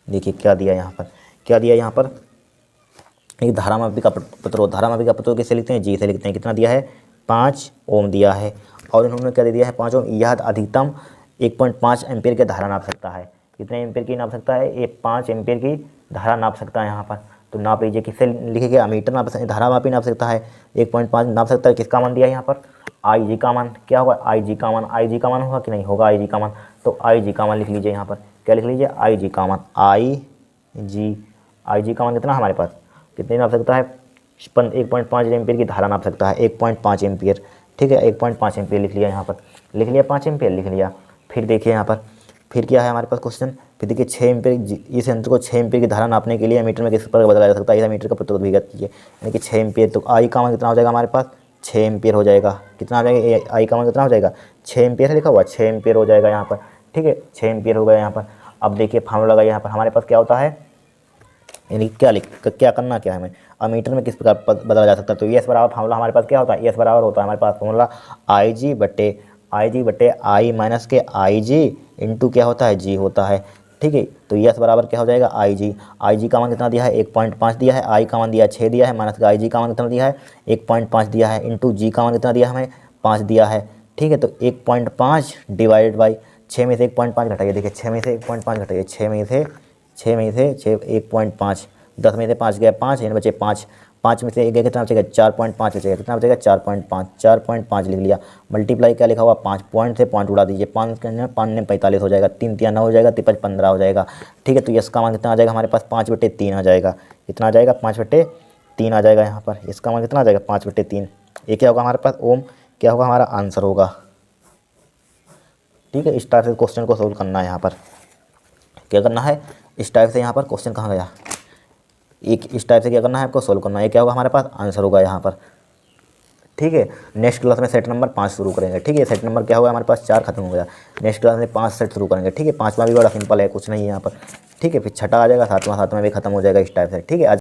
देखिए क्या दिया यहाँ पर एक धारामापी का प्रतिरोध किससे लिखते हैं, जी से लिखते हैं। कितना दिया है, 5 ओम दिया है। और इन्होंने क्या दे दिया है, 5 ओम। यह अधिकतम 1.5 एम्पीयर की धारा नाप सकता है। कितने एम्पीयर की नाप सकता है, ये 5 एम्पीयर की धारा नाप सकता है यहाँ पर। तो नाप लीजिए, किससे लिखेंगे, अमीटर नाप सकता है, धारामापी नाप सकता है, 1.5 नाप सकता है। किसका मान दिया है यहाँ पर, आई जी का मान। क्या होगा, आई जी का मान। आई जी का मान होगा कि नहीं होगा, आई जी का मान। तो आई जी का मान लिख लीजिए यहाँ पर। क्या लिख लीजिए, आई जी का मान। आई जी का मान कितना हमारे पास, कितने नाप सकता है, 1.5 एम्पीयर की धारा नाप सकता है, 1.5 एम्पीयर। ठीक है, 1.5 एम्पीयर लिख लिया यहाँ पर, लिख लिया 5 एम्पीयर लिख लिया। फिर देखिए यहाँ पर, फिर क्या है हमारे पास क्वेश्चन, फिर देखिए 6 एम्पीयर, इस यंत्र को 6 एम्पीयर की धारा नापने के लिए मीटर में किस प्रकार बदला जा सकता है, इस मीटर का प्रतिरोध भी कीजिए। यानी कि 6 एम्पीयर, तो आई का मान कितना हो जाएगा हमारे पास, 6 एम्पीयर हो जाएगा। कितना हो जाएगा, आई का मान कितना हो जाएगा, 6 एम्पीयर है लिखा हुआ, 6 एम्पीयर हो जाएगा यहाँ पर। ठीक है, 6 एम्पीयर हो गया यहाँ पर। अब देखिए फार्मूला लगाइए यहाँ पर, हमारे पास क्या होता है, यानी क्या करना क्या है हमें, अमीटर में किस प्रकार बदला जा सकता है। तो एस बराबर फार्मूला हमारे पास क्या होता है, एस बराबर होता है हमारे पास फार्मूला आई जी बटे आई माइनस के आई जी इंटू क्या होता है, जी होता है। ठीक है, तो एस बराबर क्या हो जाएगा, आई जी का मान कितना दिया है, 1.5 दिया है, आई का मान दिया है 6 दिया है, माइनस का आई जी का मान कितना दिया है, 1.5 दिया है, इंटू जी का मान कितना दिया है हमें, 5 दिया है। ठीक है, तो 1.5 डिवाइडेड बाई 6 में से 1.5 घटाइए। देखिए 6 में से 1.5 घटाइए, 6 में से 1.5, 10 में से 5 गया 5, यानी बचे 5, 5 में से 1 गया कितना बचेगा, 4.5 बचेगा। कितना बचेगा, 4.5 लिख लिया। मल्टीप्लाई क्या लिखा हुआ, 5 पॉइंट से पॉइंट उड़ा दीजिए, 5 के 5 ने 45 हो जाएगा, 3 3 9 हो जाएगा, 5 15 हो जाएगा। ठीक है, तो इसका मान कितना आ जाएगा हमारे पास, 5/3 आ जाएगा। कितना आ जाएगा, 5/3 आ जाएगा यहाँ पर। इसका मान कितना आ जाएगा, 5/3। ये क्या होगा हमारे पास, ओम क्या होगा हमारा आंसर होगा। ठीक है, इस टाइप से क्वेश्चन को सोल्व करना है। यहाँ पर क्या करना है, इस टाइप से यहाँ पर क्वेश्चन कहाँ गया, एक इस टाइप से क्या करना है आपको, सोल्व करना है। ये क्या होगा हमारे पास, आंसर होगा यहाँ पर। ठीक है, नेक्स्ट क्लास में सेट नंबर 5 शुरू करेंगे। ठीक है, सेट नंबर क्या होगा हमारे पास, 4 खत्म हो गया। नेक्स्ट क्लास में 5 सेट शुरू करेंगे। ठीक है, 5वां भी बड़ा सिंपल है, कुछ नहीं है यहाँ पर। ठीक है, फिर छठा आ जाएगा, 7वां भी खत्म हो जाएगा इस टाइप से। ठीक है, आज